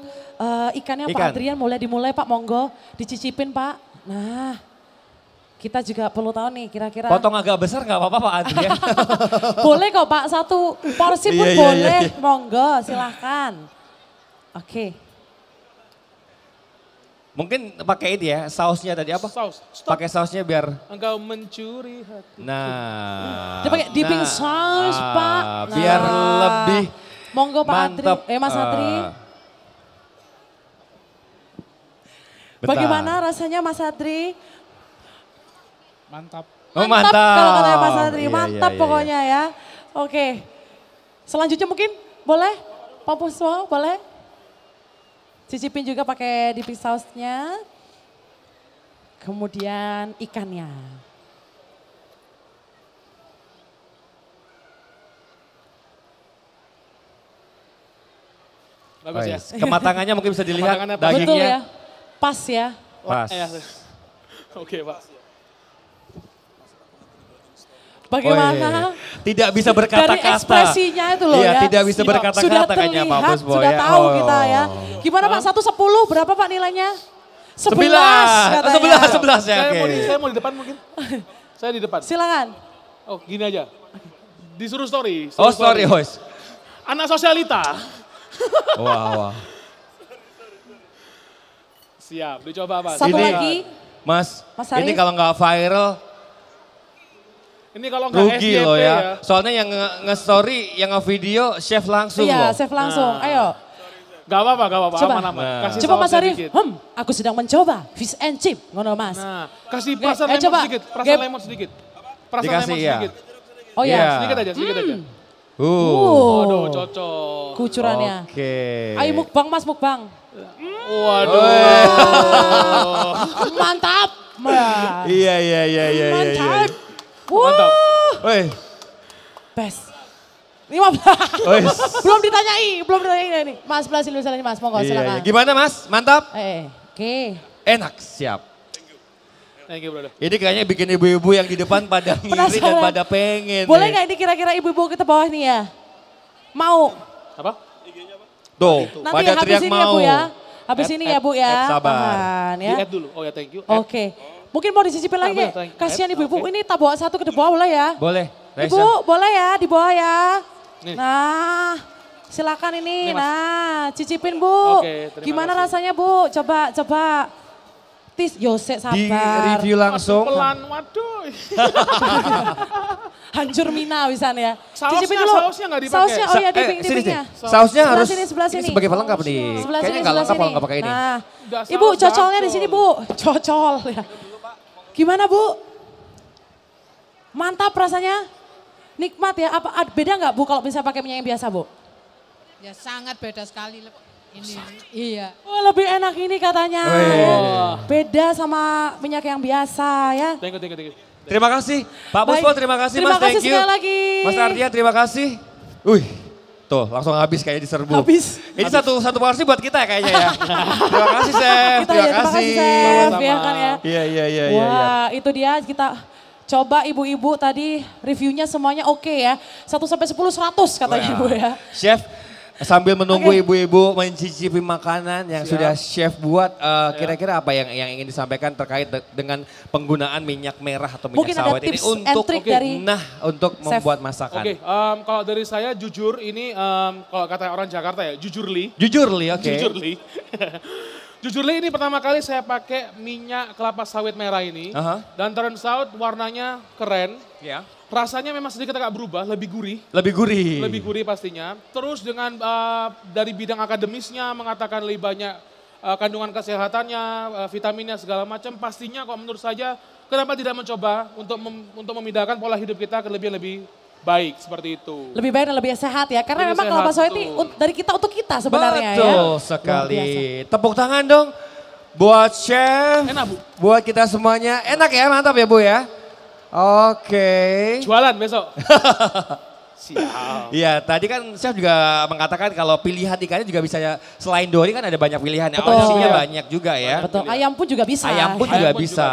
ikannya Pak Adrian dimulai Pak, monggo dicicipin Pak. Nah, kita juga perlu tahu nih kira-kira. Potong agak besar nggak apa-apa Pak Adrian. Boleh kok Pak, 1 porsi pun boleh, monggo silahkan. Oke. Mungkin pakai ini ya, sausnya tadi apa? Saus. Pakai sausnya biar. Engkau mencuri hati. Nah. Dia pakai dipping sauce Pak. Biar lebih monggo Pak mantap. Adri, Mas Adri. Bagaimana rasanya Mas Adri? Mantap. Oh, mantap. Kalau katanya Mas Adri, Iya, mantap iya, pokoknya ya. Oke. Selanjutnya mungkin boleh Pak Puspo, boleh? Cicipin juga pakai dipping sausnya. Kemudian ikannya. Bagus ya. Kematangannya mungkin bisa dilihat Kematangannya dagingnya. Betul ya, pas ya. Pas. Oke Pak. Bagaimana? Tidak bisa berkata-kata. Dari ekspresinya itu loh ya. ya. Tidak bisa Sudah berkata-kata kayaknya Pak terlihat, Puspo sudah ya. tahu kita ya. Gimana Pak, 1-10 berapa Pak nilainya? 11 katanya. 11 ya. Saya mau di depan mungkin. Saya di depan. Silakan. Oh gini aja. Disuruh story. Oh story host. Anak sosialita. Wah. Siap, dicoba Pak. Satu lagi. Mas Ari? ini kalau nggak viral. Ini kalau nggak Rugi SJP loh ya. Soalnya yang nge-story, yang nge-video chef langsung loh. Iya, chef langsung. Ayo. Gak apa-apa. Coba. Aman-aman. Kasih Coba Mas sausnya Arif. dikit. Aku sedang mencoba fish and chip. Ngono Mas. Nah, kasih perasan lemon coba. sedikit. Perasan lemon sedikit. Perasan Dikasih, lemon ya. sedikit. Oh ya. Sedikit aja. Waduh, cocok. Kucurannya. Oke. Ayo mukbang Mas, mukbang. Waduh. Mantap. Iya. Mantap. Mantap. Woi. Best. 15. belum ditanyai ini. Mas, sebelah sini Mas, monggo silakan. Gimana Mas? Mantap? Oke. Enak, siap. Thank you, brother. Ini kayaknya bikin ibu-ibu yang di depan pada ngiri dan pada pengen. Boleh nggak ini kira-kira ibu-ibu kita bawah nih ya? Mau? Apa? Tuh, Nanti pada habis teriak ini mau. ya Bu ya. Habis ini ya Bu ya. Sabar. Tahan, ya. Di-add dulu. Oh ya, thank you. Oke. Mungkin mau disicipin lagi. Kasihan ibu-ibu. Ini tak bawa satu ke bawah boleh ya? Boleh. Ibu boleh ya di bawah ya. Nih. Nah, silakan ini. Nih, Mas. Nah, cicipin Bu. Oke, terima Gimana kasih. rasanya Bu? Coba. Tis, Yosek sabar. Di review langsung. Pelan, waduh. Hancur Mina wisan ya. Sausnya nggak dipakai. Sausnya, oh ya dipping-dippingnya. Sausnya Sebelah harus sini, sebelah ini sini. sebagai pelengkap nih. Sebelah Kayaknya sini, nggak sebelah lengkap sini. kalau nggak pakai ini. Nah, Udah Ibu saus cocolnya di jatuh. sini Bu. Cocol ya. Gimana Bu? Mantap rasanya? Nikmat ya? Apa beda nggak Bu kalau bisa pakai minyak yang biasa Bu? Ya sangat beda sekali ini. Iya. Oh, lebih enak ini katanya. Ya. Beda sama minyak yang biasa ya. Thank you. Terima kasih. Pak Puspo terima kasih Mas, thank you. Terima kasih sekali lagi. Mas Ardian terima kasih. Wih, tuh langsung habis kayak diserbu. Habis. Ini satu porsi buat kita kayaknya ya. Terima kasih Chef, terima kasih. Chef, ya kan ya. Iya. Wah, itu dia kita coba ibu-ibu tadi reviewnya semuanya oke ya. 1 sampai 10 100 katanya Ibu ya. Chef, sambil menunggu ibu-ibu mencicipi makanan yang sudah chef buat, kira-kira apa yang ingin disampaikan terkait dengan penggunaan minyak merah atau minyak Mungkin sawit ada ini tips and untuk trick dari untuk chef. membuat masakan. Oke, kalau dari saya jujur ini kalau kata orang Jakarta ya jujurly. Jujurly, oke. Jujurly. Jujurly ini pertama kali saya pakai minyak kelapa sawit merah ini. Dan turns out warnanya keren. Ya. Rasanya memang sedikit agak berubah, lebih gurih. Lebih gurih. Lebih gurih pastinya. Terus dengan dari bidang akademisnya mengatakan lebih banyak kandungan kesehatannya, vitaminnya segala macam. Pastinya kalau menurut saya kenapa tidak mencoba untuk memindahkan pola hidup kita ke lebih baik seperti itu. Lebih baik dan lebih sehat ya. Karena Lebih memang sehat, kelapa sawit ini dari kita untuk kita sebenarnya ya. Betul sekali. Tepuk tangan dong buat chef. Enak Bu. Buat kita semuanya. Enak ya, mantap ya Bu ya. Oke. Jualan besok. Siap. Iya, tadi kan Chef juga mengatakan kalau pilihan ikannya juga bisa selain dori kan ada banyak pilihan. Betul. Opsinya banyak juga ya. Betul, ayam pun juga bisa. Ayam pun juga bisa.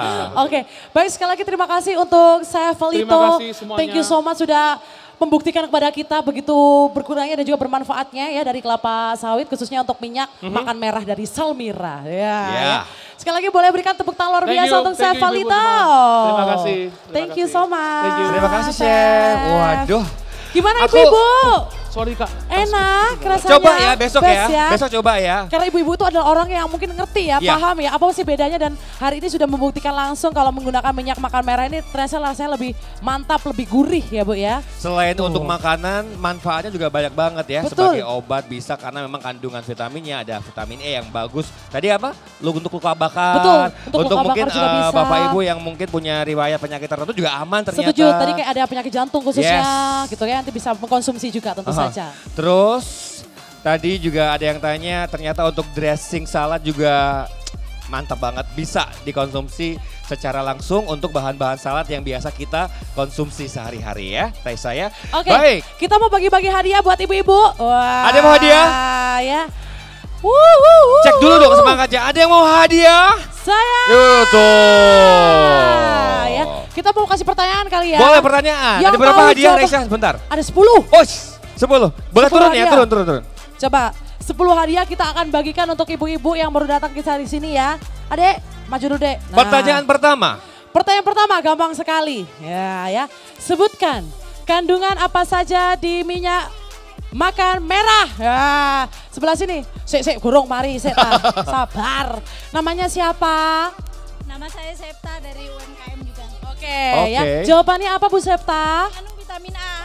Oke, baik sekali lagi terima kasih untuk Chef Lito. Terima kasih semuanya. Thank you so much sudah membuktikan kepada kita begitu berguna dan juga bermanfaatnya ya dari kelapa sawit khususnya untuk minyak makan merah dari Salmira. Ya. Sekali lagi boleh berikan tepuk tangan luar biasa untuk Chef Lito. Terima kasih. Thank you so much. Terima kasih Chef. Waduh. Gimana ibu-ibu? Sorry Kak. Enak rasanya. Coba ya besok ya. Besok coba ya. Karena ibu-ibu itu adalah orang yang mungkin ngerti ya, Iya. paham ya. Apa sih bedanya dan hari ini sudah membuktikan langsung kalau menggunakan minyak makan merah ini ternyata rasanya lebih mantap, lebih gurih ya Bu ya. Selain untuk makanan, manfaatnya juga banyak banget ya. Betul. Sebagai obat bisa karena memang kandungan vitaminnya ada vitamin E yang bagus. Tadi apa? Untuk luka bakar. Betul, untuk luka mungkin bakar juga bisa. Bapak Ibu yang mungkin punya riwayat penyakit tertentu juga aman ternyata. Setuju, tadi kayak ada penyakit jantung khususnya gitu ya, nanti bisa mengkonsumsi juga tentu saja. Terus tadi juga ada yang tanya ternyata untuk dressing salad juga mantap banget. Bisa dikonsumsi secara langsung untuk bahan-bahan salad yang biasa kita konsumsi sehari-hari ya. Raisa ya. Oke, Baik. kita mau bagi-bagi hadiah buat ibu-ibu. Wah, Ada yang mau hadiah? Ya. Cek dulu dong semangatnya. Ada yang mau hadiah? Saya. Tuh. Ya, kita mau kasih pertanyaan kali ya. Boleh pertanyaan. Yang Ada berapa tahu hadiah jawab- Raisa? Sebentar. Ada 10. Oh, 10. Boleh 10 turun ya, hadiah. turun. Coba 10 hadiah kita akan bagikan untuk ibu-ibu yang baru datang ke sini ya. Adek, maju dulu Dek. Nah, Pertanyaan pertama. Pertanyaan pertama gampang sekali. Ya. Sebutkan kandungan apa saja di minyak makan merah. Ya, sebelah sini. Sik, gurung mari, sabar. Namanya siapa? Nama saya Septa dari UMKM juga. Oke. Ya. Jawabannya apa Bu Septa? Vitamin A.